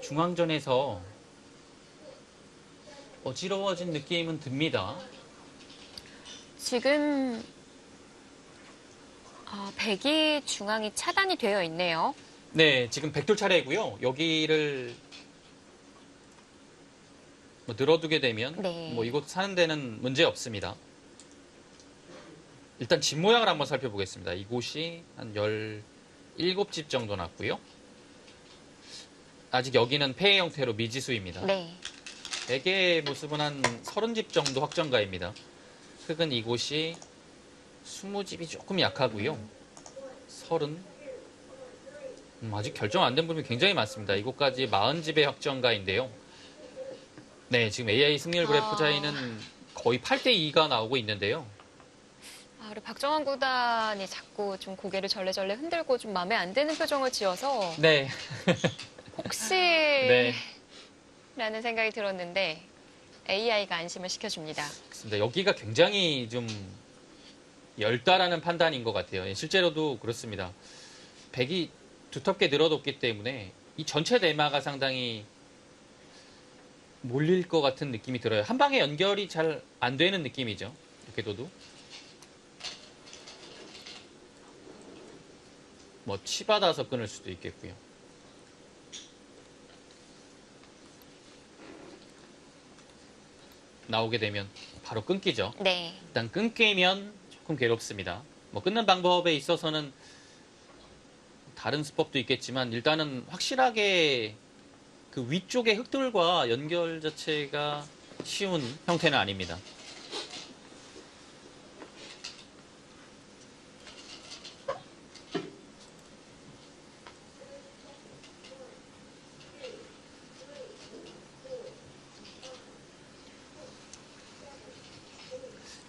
중앙전에서 어지러워진 느낌은 듭니다. 지금 백이 중앙이 차단이 되어 있네요. 네, 지금 백돌 차례고요. 여기를 뭐 늘어두게 되면 네. 뭐 이곳 사는 데는 문제 없습니다. 일단 집 모양을 한번 살펴보겠습니다. 이곳이 한 17집 정도 났고요. 아직 여기는 폐해 형태로 미지수입니다. 네. 백의 모습은 한 30집 정도 확정가입니다. 흙은 이곳이 20집이 조금 약하고요. 30. 아직 결정 안 된 부분이 굉장히 많습니다. 이곳까지 40집의 확정가인데요. 네, 지금 AI 승률 그래프 차이는 거의 8대2가 나오고 있는데요. 우리 박정환 구단이 자꾸 좀 고개를 절레절레 흔들고 좀 마음에 안 드는 표정을 지어서 네. 혹시 네. 라는 생각이 들었는데 AI가 안심을 시켜줍니다. 그렇습니다. 여기가 굉장히 좀 열다라는 판단인 것 같아요. 실제로도 그렇습니다. 백이 두텁게 늘어뒀기 때문에 이 전체 대마가 상당히 몰릴 것 같은 느낌이 들어요. 한 방에 연결이 잘 안 되는 느낌이죠. 이렇게 둬도. 뭐 치받아서 끊을 수도 있겠고요. 나오게 되면 바로 끊기죠. 네. 일단 끊기면 조금 괴롭습니다. 뭐 끊는 방법에 있어서는 다른 수법도 있겠지만 일단은 확실하게 그 위쪽의 흙들과 연결 자체가 쉬운 형태는 아닙니다.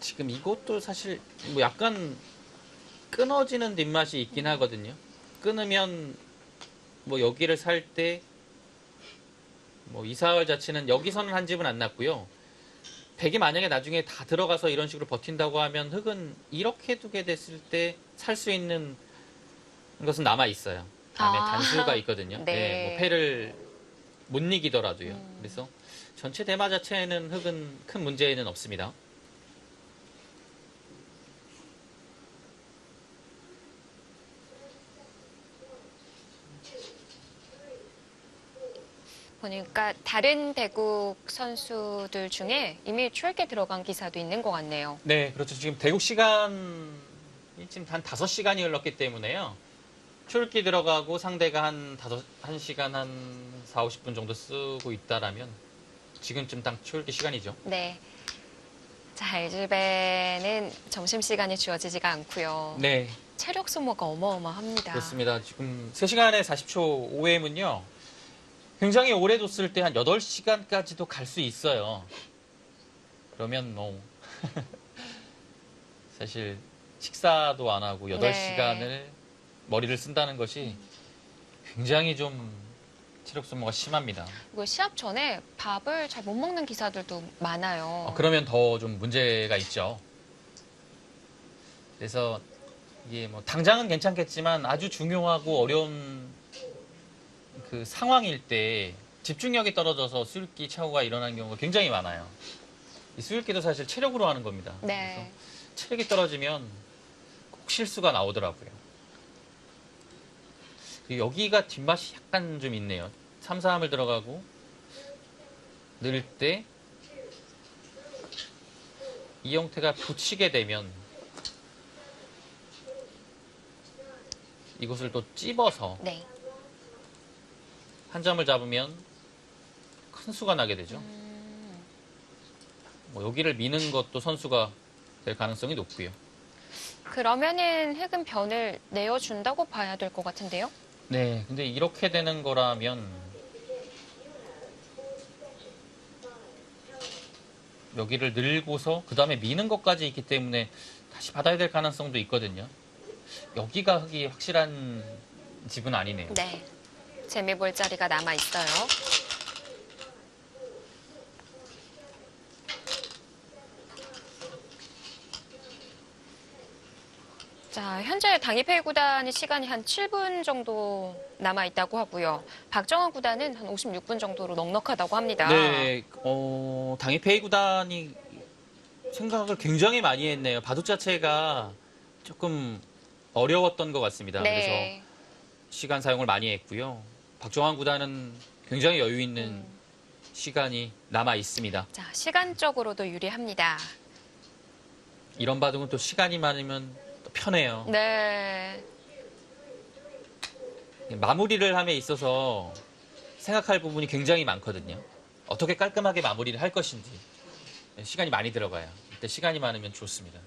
지금 이것도 사실 뭐 약간 끊어지는 뒷맛이 있긴 하거든요. 끊으면 뭐 여기를 살 때 뭐 이사월 자체는 여기서는 한 집은 안 났고요. 백이 만약에 나중에 다 들어가서 이런 식으로 버틴다고 하면 흙은 이렇게 두게 됐을 때 살 수 있는 것은 남아 있어요. 다음에 단수가 있거든요. 네. 네, 뭐 패를 못 이기더라도요. 그래서 전체 대마 자체는 흙은 큰 문제는 없습니다. 보니까 다른 대국 선수들 중에 이미 추월게 들어간 기사도 있는 것 같네요. 네, 그렇죠. 지금 대국 시간이 지금 한 5시간이 흘렀기 때문에요. 출기 들어가고 상대가 한 1시간 한 4, 50분 정도 쓰고 있다라면 지금쯤 딱 출기 시간이죠. 네. 자, LG배는 점심시간이 주어지지가 않고요. 네, 체력 소모가 어마어마합니다. 그렇습니다. 지금 3시간에 40초 OM은요. 굉장히 오래 뒀을 때 한 8시간까지도 갈 수 있어요. 그러면 뭐 사실 식사도 안 하고 8시간을 머리를 쓴다는 것이 굉장히 좀 체력 소모가 심합니다. 그리고 시합 전에 밥을 잘 못 먹는 기사들도 많아요. 그러면 더 좀 문제가 있죠. 그래서 이게 뭐 당장은 괜찮겠지만 아주 중요하고 어려운 그 상황일 때 집중력이 떨어져서 수율기 착오가 일어나는 경우가 굉장히 많아요. 이 수율기도 사실 체력으로 하는 겁니다. 네. 그래서 체력이 떨어지면 실수가 나오더라고요. 그리고 여기가 뒷맛이 약간 좀 있네요. 3, 4함을 들어가고 넣을 때 이 형태가 붙이게 되면 이것을 또 찝어서 네. 한 점을 잡으면 큰 수가 나게 되죠. 뭐 여기를 미는 것도 선수가 될 가능성이 높고요. 그러면은 흑은 변을 내어준다고 봐야 될 것 같은데요? 네, 근데 이렇게 되는 거라면 여기를 늘고서 그 다음에 미는 것까지 있기 때문에 다시 받아야 될 가능성도 있거든요. 여기가 흑이 확실한 집은 아니네요. 네. 재미 볼 자리가 남아 있어요. 자, 현재 당입회 구단의 시간이 한 7분 정도 남아 있다고 하고요. 박정환 구단은 한 56분 정도로 넉넉하다고 합니다. 네, 당입회의 구단이 생각을 굉장히 많이 했네요. 바둑 자체가 조금 어려웠던 것 같습니다. 그래서 네. 시간 사용을 많이 했고요. 박정환 구단은 굉장히 여유 있는 시간이 남아 있습니다. 자, 시간적으로도 유리합니다. 이런 바둑은 또 시간이 많으면 또 편해요. 네. 마무리를 함에 있어서 생각할 부분이 굉장히 많거든요. 어떻게 깔끔하게 마무리를 할 것인지 시간이 많이 들어가요. 이때 시간이 많으면 좋습니다.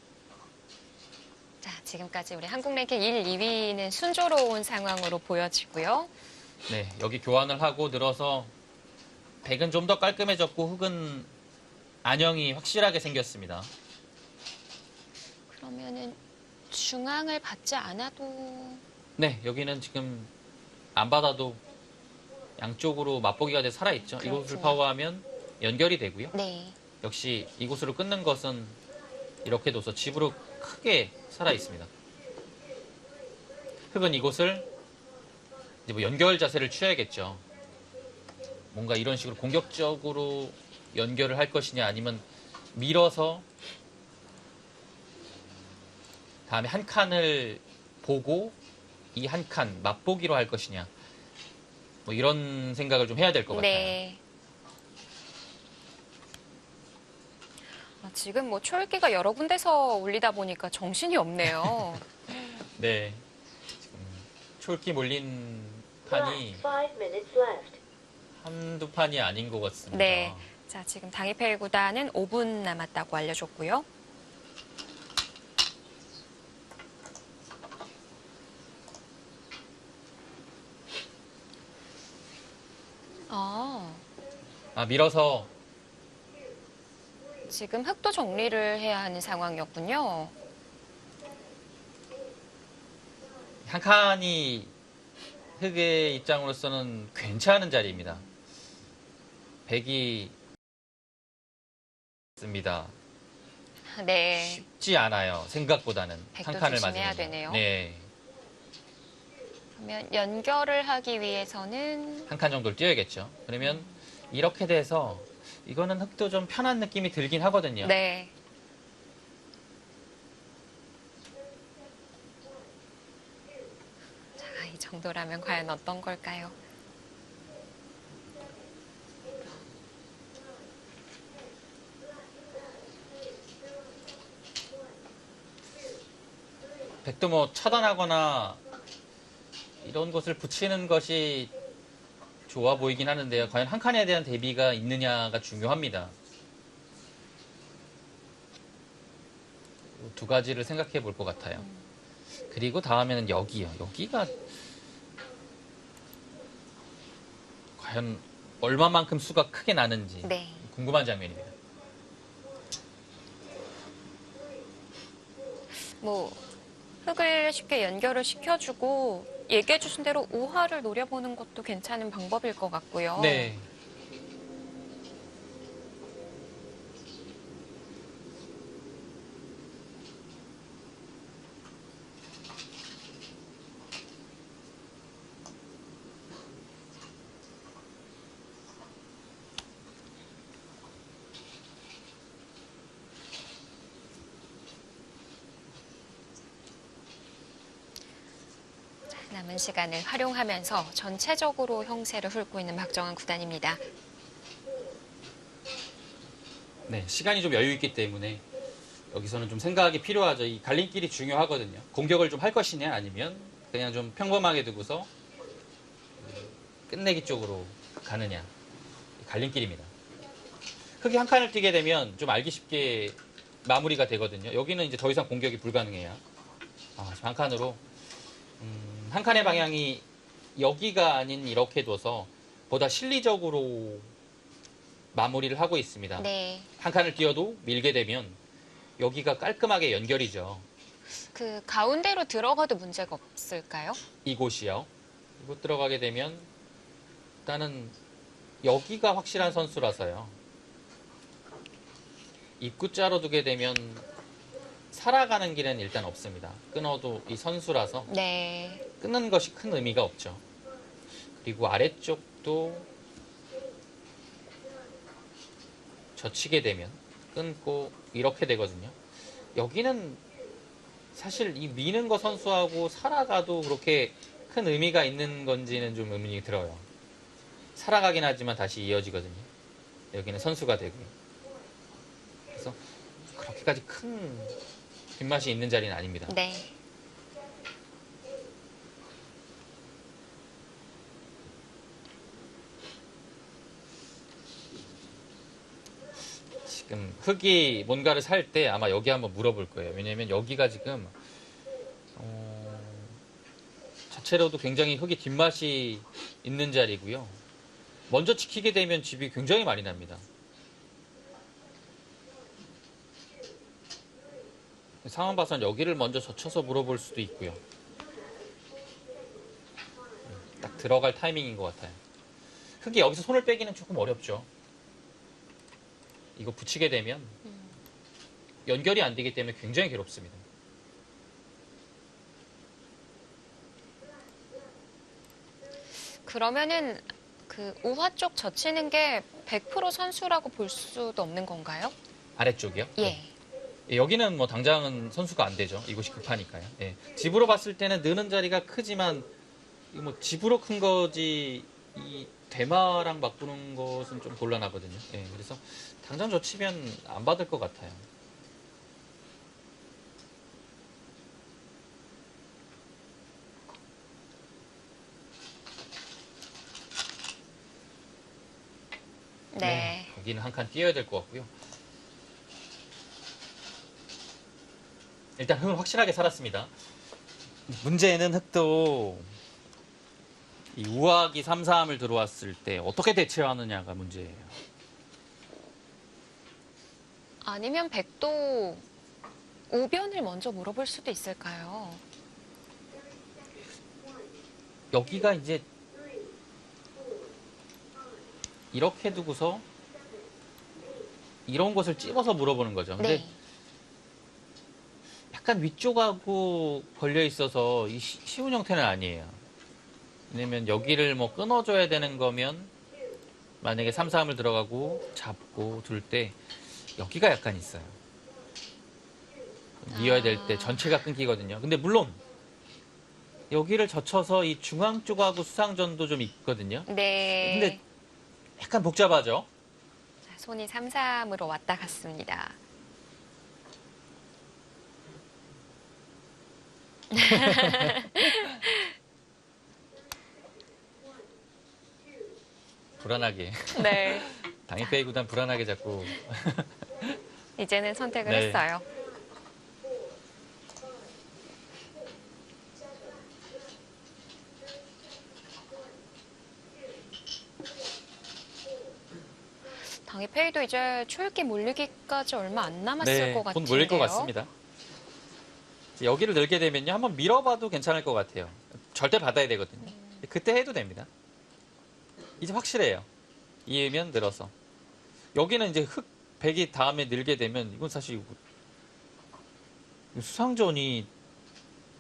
자, 지금까지 우리 한국 랭킹 1, 2위는 순조로운 상황으로 보여지고요. 네, 여기 교환을 하고 늘어서 백은 좀 더 깔끔해졌고 흑은 안형이 확실하게 생겼습니다. 그러면은 중앙을 받지 않아도 네, 여기는 지금 안 받아도 양쪽으로 맛보기가 돼 살아있죠. 그렇군요. 이곳을 파워하면 연결이 되고요. 네. 역시 이곳으로 끊는 것은 이렇게 둬서 집으로 크게 살아있습니다. 흑은 이곳을 이제 뭐 연결 자세를 취해야겠죠. 뭔가 이런 식으로 공격적으로 연결을 할 것이냐 아니면 밀어서 다음에 한 칸을 보고 이 한 칸 맛보기로 할 것이냐 뭐 이런 생각을 좀 해야 될 것 같아요. 네. 지금 뭐 초읽기가 여러 군데서 울리다 보니까 정신이 없네요. 네. 지금 촐기 몰린 판이 Last 5 minutes left. 한두 판이 아닌 것 같습니다. 네. 자, 지금 당입회 구단은 5분 남았다고 알려줬고요. 밀어서 지금 흑도 정리를 해야 하는 상황이었군요. 한 칸이 흑의 입장으로서는 괜찮은 자리입니다. 백이 습니다. 네. 쉽지 않아요. 생각보다는 백도 한 칸을 조심해야 맞으면. 되네요. 네, 그러면 연결을 하기 위해서는 한 칸 정도를 띄어야겠죠. 그러면 이렇게 돼서 이거는 흑도 좀 편한 느낌이 들긴 하거든요. 네. 자, 이 정도라면 과연 어떤 걸까요? 백도 뭐 차단하거나 이런 것을 붙이는 것이 좋아 보이긴 하는데요. 과연 한 칸에 대한 대비가 있느냐가 중요합니다. 두 가지를 생각해 볼 것 같아요. 그리고 다음에는 여기요. 여기가 과연 얼마만큼 수가 크게 나는지 네. 궁금한 장면입니다. 뭐 흙을 쉽게 연결을 시켜주고 얘기해 주신 대로 우화를 노려보는 것도 괜찮은 방법일 것 같고요. 네. 남은 시간을 활용하면서 전체적으로 형세를 훑고 있는 박정환 구단입니다. 네, 시간이 좀 여유 있기 때문에 여기서는 좀 생각이 필요하죠. 이 갈림길이 중요하거든요. 공격을 좀 할 것이냐 아니면 그냥 좀 평범하게 두고서 끝내기 쪽으로 가느냐. 갈림길입니다. 흙이 한 칸을 뛰게 되면 좀 알기 쉽게 마무리가 되거든요. 여기는 이제 더 이상 공격이 불가능해요. 지금 한 칸으로 한 칸의 방향이 여기가 아닌 이렇게 둬서 보다 실리적으로 마무리를 하고 있습니다. 네. 한 칸을 띄어도 밀게 되면 여기가 깔끔하게 연결이죠. 그 가운데로 들어가도 문제가 없을까요? 이곳이요. 이곳 들어가게 되면 일단은 여기가 확실한 선수라서요. 입구자로 두게 되면 살아가는 길은 일단 없습니다. 끊어도 이 선수라서 네. 끊는 것이 큰 의미가 없죠. 그리고 아래쪽도 젖히게 되면 끊고 이렇게 되거든요. 여기는 사실 이 미는 거 선수하고 살아가도 그렇게 큰 의미가 있는 건지는 좀 의문이 들어요. 살아가긴 하지만 다시 이어지거든요. 여기는 선수가 되고요. 그래서 그렇게까지 큰 뒷맛이 있는 자리는 아닙니다. 네. 지금 흙이 뭔가를 살 때 아마 여기 한번 물어볼 거예요. 왜냐면 여기가 지금 자체로도 굉장히 흙이 뒷맛이 있는 자리고요. 먼저 지키게 되면 집이 굉장히 많이 납니다. 상황 봐서는 여기를 먼저 젖혀서 물어볼 수도 있고요. 딱 들어갈 타이밍인 것 같아요. 흙이 여기서 손을 빼기는 조금 어렵죠. 이거 붙이게 되면 연결이 안 되기 때문에 굉장히 괴롭습니다. 그러면은 그 우화 쪽 젖히는 게 100% 선수라고 볼 수도 없는 건가요? 아래쪽이요? 예. 네. 여기는 뭐 당장은 선수가 안 되죠. 이곳이 급하니까요. 예. 집으로 봤을 때는 느는 자리가 크지만 뭐 집으로 큰 거지 이 대마랑 바꾸는 것은 좀 곤란하거든요. 예. 그래서 당장 젖히면 안 받을 것 같아요. 네. 여기는 한 칸 띄어야 될 것 같고요. 일단 흙은 확실하게 살았습니다. 문제는 흙도 이 우악이 3, 3을 들어왔을 때 어떻게 대처하느냐가 문제예요. 아니면 백도 우변을 먼저 물어볼 수도 있을까요? 여기가 이제 이렇게 두고서 이런 것을 찝어서 물어보는 거죠. 근데 네. 약간 위쪽하고 걸려 있어서 이 쉬운 형태는 아니에요. 왜냐면 여기를 뭐 끊어줘야 되는 거면 만약에 3, 3을 들어가고 잡고 둘 때 여기가 약간 있어요. 이어야 될 때 전체가 끊기거든요. 근데 물론 여기를 젖혀서 이 중앙 쪽하고 수상전도 좀 있거든요. 네. 근데 약간 복잡하죠. 자, 손이 3, 3으로 왔다 갔습니다. 불안하게. 네. 당일페이 구단 불안하게 자꾸. 이제는 선택을 네. 했어요. 당일페이도 이제 초읽기 몰리기까지 얼마 안 남았을 것 곧 같은데요. 몰릴 것 같습니다. 이제 여기를 늘게 되면요. 한번 밀어봐도 괜찮을 것 같아요. 절대 받아야 되거든요. 그때 해도 됩니다. 이제 확실해요. 이으면 늘어서. 여기는 이제 흙, 백이 다음에 늘게 되면 이건 사실 수상전이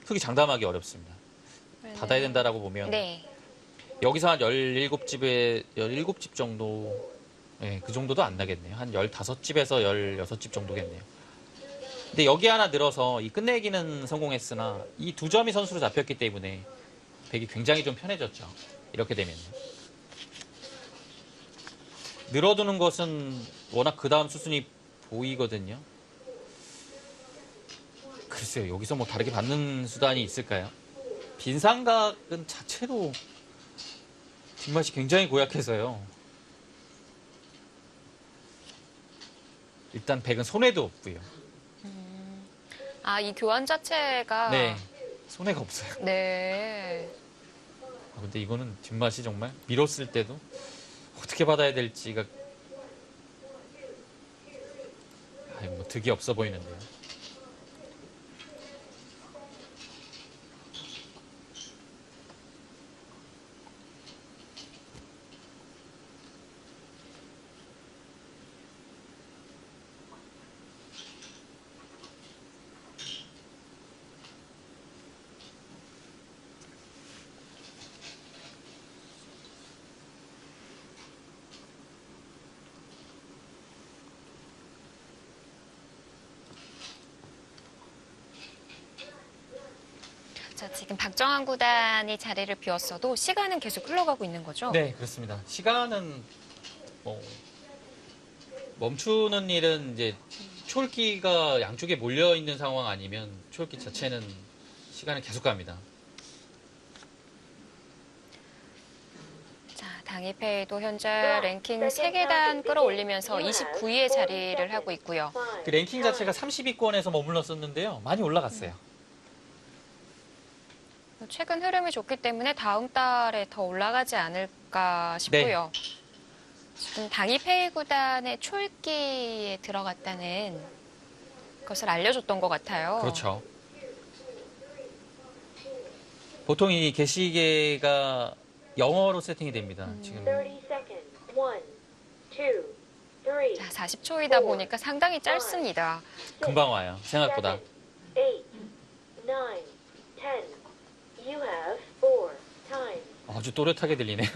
흙이 장담하기 어렵습니다. 받아야 된다라고 보면 네. 여기서 한 17집 정도 네, 그 정도도 안 나겠네요. 한 15집에서 16집 정도겠네요. 근데 여기 하나 늘어서 이 끝내기는 성공했으나 이 두 점이 선수로 잡혔기 때문에 백이 굉장히 좀 편해졌죠. 이렇게 되면. 늘어두는 것은 워낙 그 다음 수순이 보이거든요. 글쎄요, 여기서 뭐 다르게 받는 수단이 있을까요? 빈삼각은 자체로 뒷맛이 굉장히 고약해서요. 일단 백은 손해도 없고요. 아, 이 교환 자체가. 네, 손해가 없어요. 네. 근데 이거는 뒷맛이 정말 밀었을 때도 어떻게 받아야 될지가 뭐 득이 없어 보이는데요. 자, 지금 박정환 구단이 자리를 비웠어도 시간은 계속 흘러가고 있는 거죠? 네, 그렇습니다. 시간은 뭐 멈추는 일은 이제 초읽기가 양쪽에 몰려 있는 상황 아니면 초읽기 자체는 시간을 계속 갑니다. 자, 당이페이도 현재 랭킹 3계단 끌어올리면서 29위의 자리를 하고 있고요. 그 랭킹 자체가 30위권에서 머물렀었는데요. 많이 올라갔어요. 최근 흐름이 좋기 때문에 다음 달에 더 올라가지 않을까 싶고요. 지금 당이페이 구단의 초읽기에 들어갔다는 것을 알려줬던 것 같아요. 그렇죠. 보통 이 게시계가 영어로 세팅이 됩니다. 지금 30 seconds. 1, 2, 3, 자, 40초이다 보니까 상당히 짧습니다. 금방 와요. 생각보다. 8, 9, 10. You have 4 times. 아주 또렷하게 들리네요.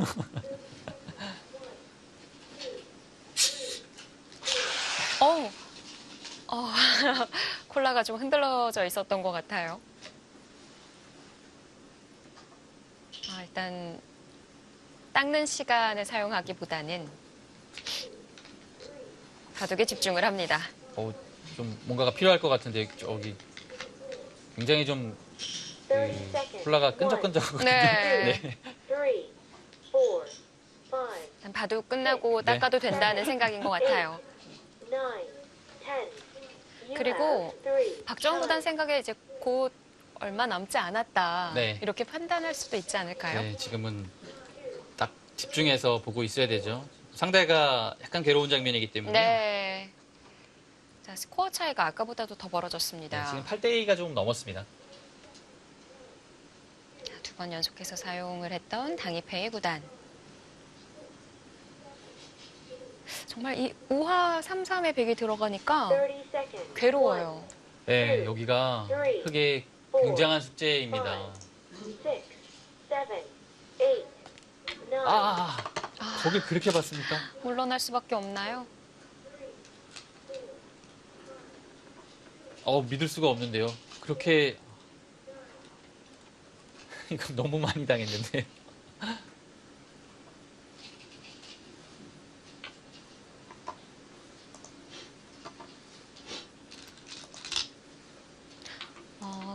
콜라가 좀 흔들러져 있었던 것 같아요. 일단 닦는 시간을 사용하기보다는 바둑에 집중을 합니다. 좀 뭔가가 필요할 것 같은데 저기 굉장히 좀 30 seconds. 콜라가 끈적끈적하거든요. 네. 3, 4, 5, 일단 바둑 끝나고 네. 닦아도 된다는 생각인 것 같아요. 9, 10. You 그리고 have 3 박정환 구단 생각에 이제 곧 얼마 남지 않았다. 네. 이렇게 판단할 수도 있지 않을까요? 네, 지금은 딱 집중해서 보고 있어야 되죠. 상대가 약간 괴로운 장면이기 때문에. 네. 자, 스코어 차이가 아까보다도 더 벌어졌습니다. 지금 8대2가 조금 넘었습니다. 두 번 연속해서 사용을 했던 당이페이 구단. 정말 이 5화 3-3의 백이 들어가니까 30 seconds. 괴로워요. 네, 여기가 흙의 굉장한 숙제입니다. 6, 7, 8, 9. 거길 그렇게 봤습니까? 물러날 수밖에 없나요? 믿을 수가 없는데요. 그렇게 이거 너무 많이 당했는데.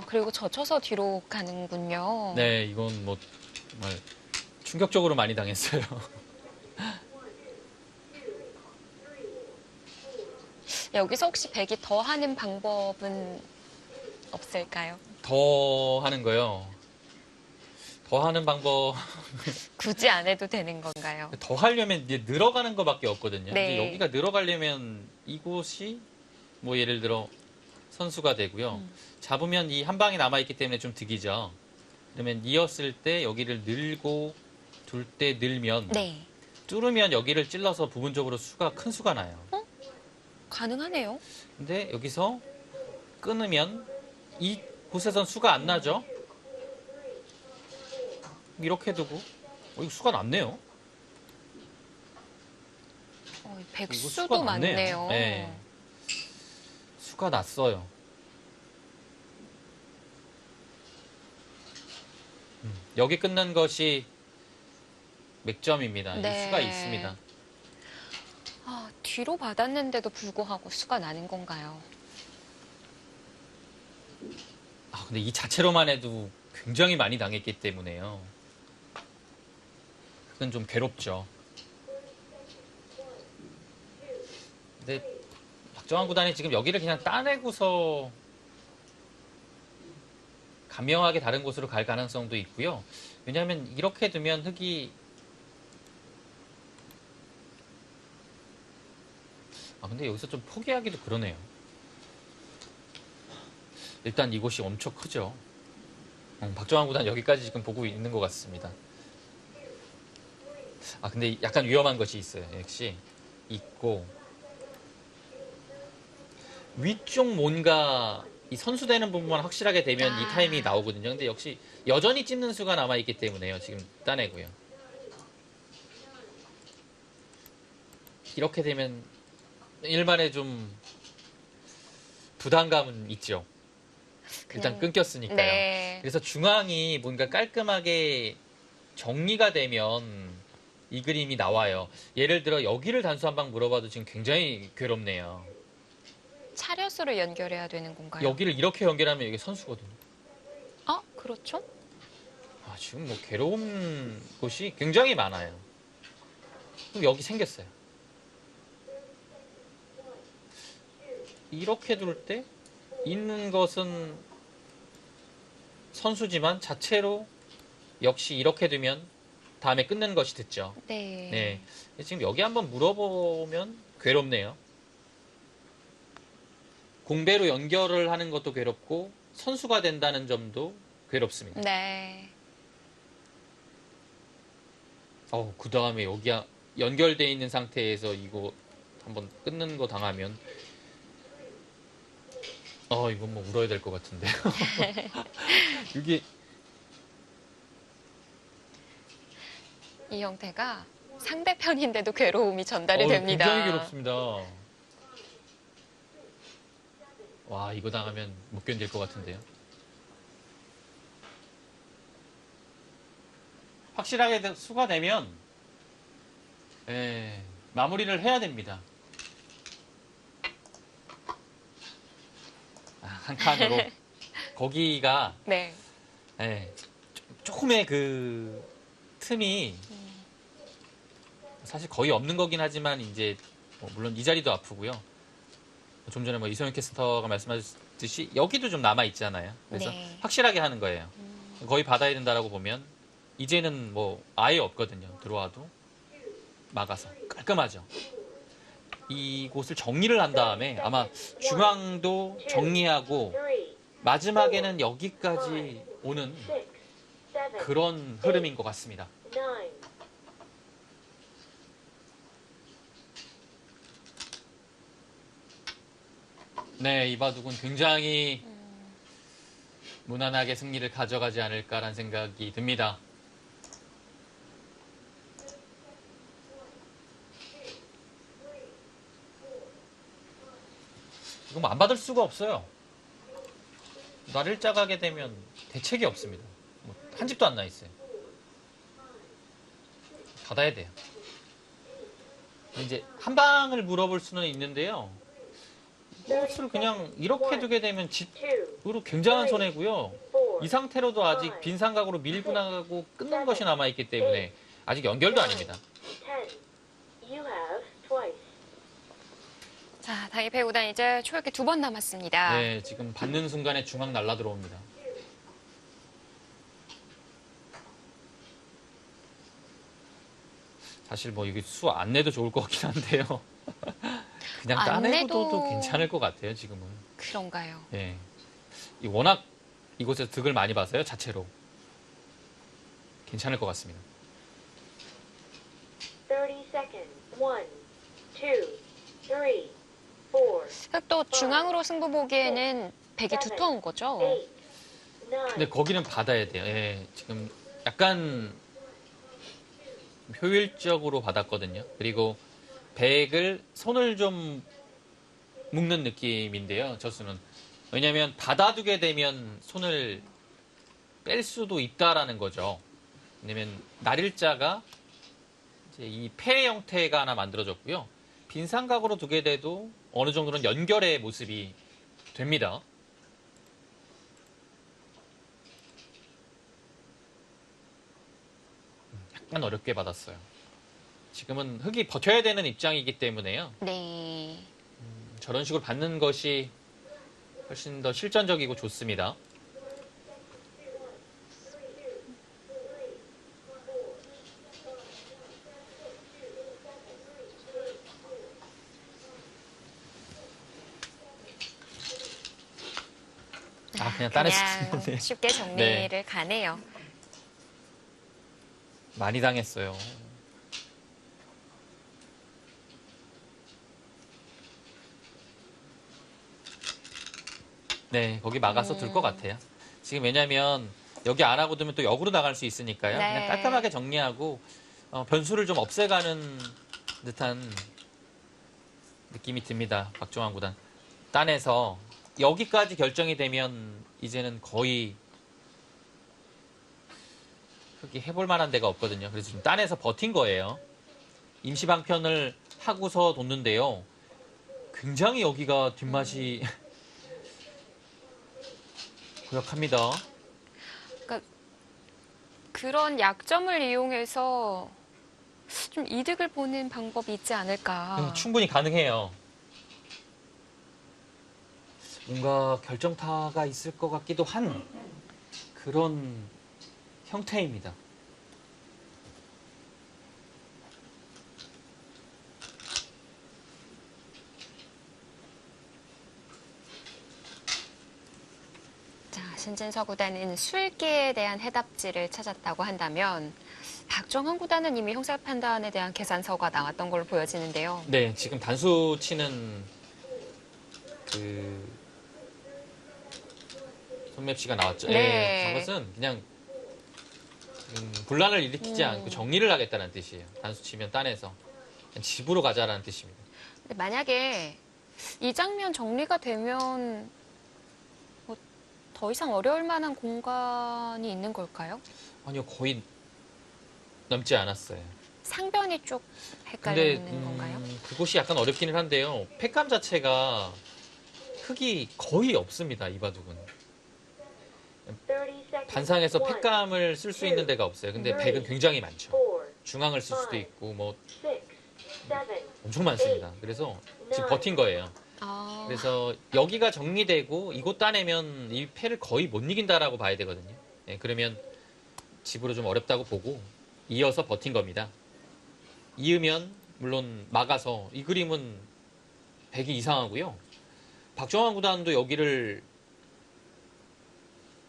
그리고 젖혀서 뒤로 가는군요. 네, 이건 뭐 정말 충격적으로 많이 당했어요. 여기서 혹시 백이 더 하는 방법은 없을까요? 더 하는 거요. 더 하는 방법, 굳이 안 해도 되는 건가요? 더 하려면 이제 늘어가는 것밖에 없거든요. 네. 근데 여기가 늘어가려면 이곳이 뭐 예를 들어 선수가 되고요. 잡으면 이 한 방이 남아있기 때문에 좀 득이죠. 그러면 이었을 때 여기를 늘고 둘 때 늘면 네. 뚫으면 여기를 찔러서 부분적으로 큰 수가 나요. 가능하네요. 근데 여기서 끊으면 이 곳에선 수가 안 나죠. 이렇게 두고 이거 수가 났네요. 이거 백수도 수가 많네요. 네. 수가 났어요. 여기 끊는 것이 맥점입니다. 네. 이 수가 있습니다. 아, 뒤로 받았는데도 불구하고 수가 나는 건가요? 아, 근데 이 자체로만 해도 굉장히 많이 당했기 때문에요. 그건 좀 괴롭죠. 근데 박정환 구단이 지금 여기를 그냥 따내고서 간명하게 다른 곳으로 갈 가능성도 있고요. 왜냐하면 이렇게 두면 흙이 근데 여기서 좀 포기하기도 그러네요. 일단 이곳이 엄청 크죠. 박정환 구단 여기까지 지금 보고 있는 것 같습니다. 근데 약간 위험한 것이 있어요. 역시 있고 위쪽 뭔가 이 선수 되는 부분만 확실하게 되면 이 타이밍이 나오거든요. 근데 역시 여전히 찝는 수가 남아있기 때문에요. 지금 따내고요. 이렇게 되면 일반에 좀 부담감은 있죠. 일단 끊겼으니까요. 네. 그래서 중앙이 뭔가 깔끔하게 정리가 되면 이 그림이 나와요. 예를 들어 여기를 단수 한 방 물어봐도 지금 굉장히 괴롭네요. 차렷으로 연결해야 되는 건가요? 여기를 이렇게 연결하면 이게 선수거든요. 아, 그렇죠? 지금 뭐 괴로운 곳이 굉장히 많아요. 그럼 여기 생겼어요. 이렇게 둘 때 있는 것은 선수지만 자체로 역시 이렇게 두면 다음에 끊는 것이 듣죠. 네. 네. 지금 여기 한번 물어보면 괴롭네요. 공배로 연결을 하는 것도 괴롭고 선수가 된다는 점도 괴롭습니다. 네. 그 다음에 여기 연결되어 있는 상태에서 이거 한번 끊는 거 당하면 이건 뭐 울어야 될 것 같은데요. 이게 이 형태가 상대편인데도 괴로움이 전달이 됩니다. 굉장히 괴롭습니다. 와, 이거 당하면 못 견딜 것 같은데요. 확실하게 수가 되면 마무리를 해야 됩니다. 한 칸으로 거기가 네. 조금의 그 틈이 사실 거의 없는 거긴 하지만 이제 물론 이 자리도 아프고요. 좀 전에 이소영 캐스터가 말씀하셨듯이 여기도 좀 남아 있잖아요. 그래서 네. 확실하게 하는 거예요. 거의 받아야 된다라고 보면 이제는 뭐 아예 없거든요. 들어와도 막아서 깔끔하죠. 이곳을 정리를 한 다음에 아마 중앙도 정리하고 마지막에는 여기까지 오는 그런 흐름인 것 같습니다. 네, 이 바둑은 굉장히 무난하게 승리를 가져가지 않을까라는 생각이 듭니다. 이거 뭐 안 받을 수가 없어요. 날일자 가게 되면 대책이 없습니다. 한 집도 안 나 있어요. 받아야 돼요. 이제 한 방을 물어볼 수는 있는데요. 이것을 그냥 이렇게 두게 되면 집으로 굉장한 손해고요. 이 상태로도 아직 빈 삼각으로 밀고 나가고 끊는 것이 남아있기 때문에 아직 연결도 아닙니다. 자, 당입회 5단 이제 초읽기 2번 남았습니다. 네, 지금 받는 순간에 중앙 날라 들어옵니다. 사실 뭐 이게 수 안 내도 좋을 것 같긴 한데요. 그냥 안 따내고도 내도 괜찮을 것 같아요, 지금은. 그런가요? 예. 워낙 이곳에서 득을 많이 봐서요, 자체로. 괜찮을 것 같습니다. 30 seconds. 1, 2, 3, 4, 또 중앙으로 승부 보기에는 백이 두터운 거죠? 8, 9. 근데 거기는 받아야 돼요. 예. 지금 약간 효율적으로 받았거든요. 그리고 백을 손을 좀 묶는 느낌인데요. 저수는. 왜냐하면 받아두게 되면 손을 뺄 수도 있다라는 거죠. 왜냐면 날일자가 이제 이 폐 형태가 하나 만들어졌고요. 빈 삼각으로 두게 돼도 어느 정도는 연결의 모습이 됩니다. 약간 어렵게 받았어요. 지금은 흙이 버텨야 되는 입장이기 때문에요. 네. 저런 식으로 받는 것이 훨씬 더 실전적이고 좋습니다. 그냥 딴에 쓰는데 쉽게 정리를 가네요. 많이 당했어요. 네, 거기 막아서 둘 것 같아요. 지금 왜냐면 여기 안 하고 두면 또 역으로 나갈 수 있으니까요. 네. 그냥 깔끔하게 정리하고 변수를 좀 없애가는 듯한 느낌이 듭니다. 박종환 구단. 딴에서 여기까지 결정이 되면 이제는 거의 흙이 해볼 만한 데가 없거든요. 그래서 지금 딴에서 버틴 거예요. 임시 방편을 하고서 뒀는데요. 굉장히 여기가 뒷맛이 고약합니다. 그러니까 그런 약점을 이용해서 좀 이득을 보는 방법이 있지 않을까. 충분히 가능해요. 뭔가 결정타가 있을 것 같기도 한 그런 형태입니다. 자, 신진서 구단은 술기에 대한 해답지를 찾았다고 한다면 박종환 구단은 이미 형사 판단에 대한 계산서가 나왔던 걸로 보여지는데요. 네, 지금 단수 치는 그 손맵시가 나왔죠. 네. 저것은 그냥 분란을 일으키지 않고 정리를 하겠다는 뜻이에요. 단수 치면 딴에서 그냥 집으로 가자라는 뜻입니다. 근데 만약에 이 장면 정리가 되면 뭐 더 이상 어려울 만한 공간이 있는 걸까요? 아니요, 거의 넘지 않았어요. 상변이 쪽 근데 헷갈리는 건가요? 그곳이 약간 어렵기는 한데요. 팩감 자체가 흙이 거의 없습니다. 이 바둑은. 30 seconds. 단상에서 One, 팩감을 쓸 수 있는 데가 없어요. 근데 백은 굉장히 많죠. four, 중앙을 쓸 수도 있고 뭐 six, seven, 엄청 많습니다. 그래서 지금 버틴 거예요. 아, 그래서 여기가 정리되고 이곳 따내면 이 패를 거의 못 이긴다라고 봐야 되거든요. 예, 그러면 집으로 좀 어렵다고 보고 이어서 버틴 겁니다. 이으면 물론 막아서 이 그림은 백이 이상하고요. 박정환 구단도 여기를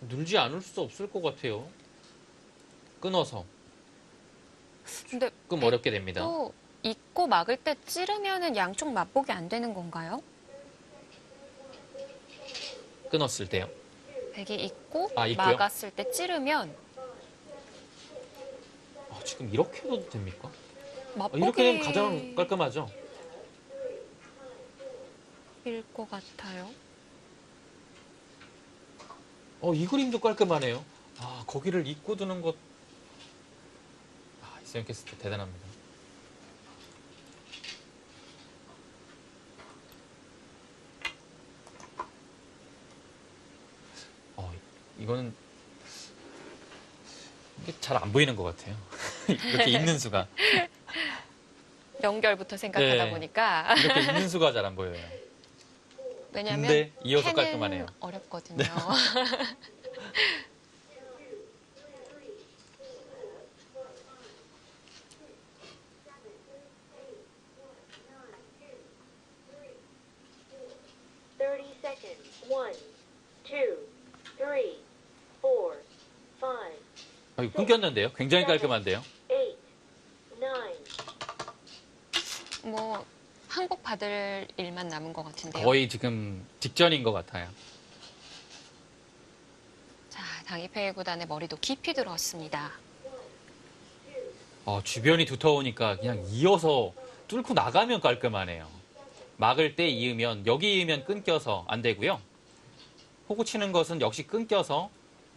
눌지 않을 수 없을 것 같아요. 끊어서 근데 조금 어렵게 됩니다. 또 있고 막을 때 찌르면은 양쪽 맞보기 안 되는 건가요? 끊었을 때요. 백이 있고 있고요? 막았을 때 찌르면 지금 이렇게 해도 됩니까? 맞보기 이렇게 되면 가장 깔끔하죠. 일것 같아요. 이 그림도 깔끔하네요. 거기를 잊고 두는 것. 이세영 캐스터 대단합니다. 이거는 잘 안 보이는 것 같아요. 이렇게 있는 수가. 연결부터 생각하다 네. 보니까 이렇게 있는 수가 잘 안 보여요. 왜냐면 근데 이어서 펜은 깔끔하네요. 어렵거든요. 30 seconds. One, two, three, four, five, 이거 끊겼는데요. 굉장히 깔끔한데요. eight, nine. 뭐 한국 받을 일만 남은 것 같은데요. 거의 지금 직전인 것 같아요. 자, 당이페이 구단의 머리도 깊이 들어왔습니다. 주변이 두터우니까 그냥 이어서 뚫고 나가면 깔끔하네요. 막을 때 이으면 여기 이으면 끊겨서 안 되고요. 호구 치는 것은 역시 끊겨서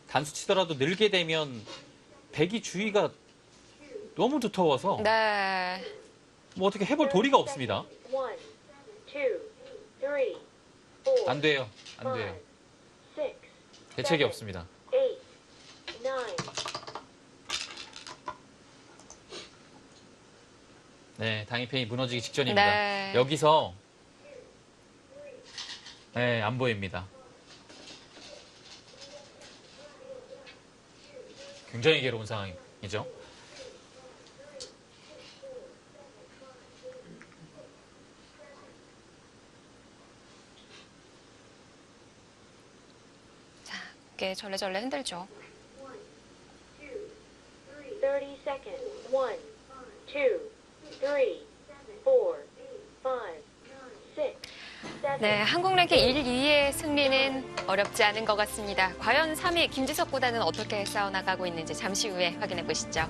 단수 치더라도 늘게 되면 배기 주위가 너무 두터워서 네. 뭐 어떻게 해볼 도리가 없습니다. 1, 2, 3, 4, 안 돼요. 안 5, 돼요. 6, 대책이 없습니다. 8, 9. 네, 당이페이 무너지기 직전입니다. 네. 여기서 네, 안 보입니다. 굉장히 괴로운 상황이죠. 자, 이게 절레절레 흔들죠. 30 seconds. 1, 2, 3, 4, 5, 6, 7. 네, 한국 랭킹 1, 2위의 승리는 어렵지 않은 것 같습니다. 과연 3위 김지석 구단은 어떻게 싸워나가고 있는지 잠시 후에 확인해 보시죠.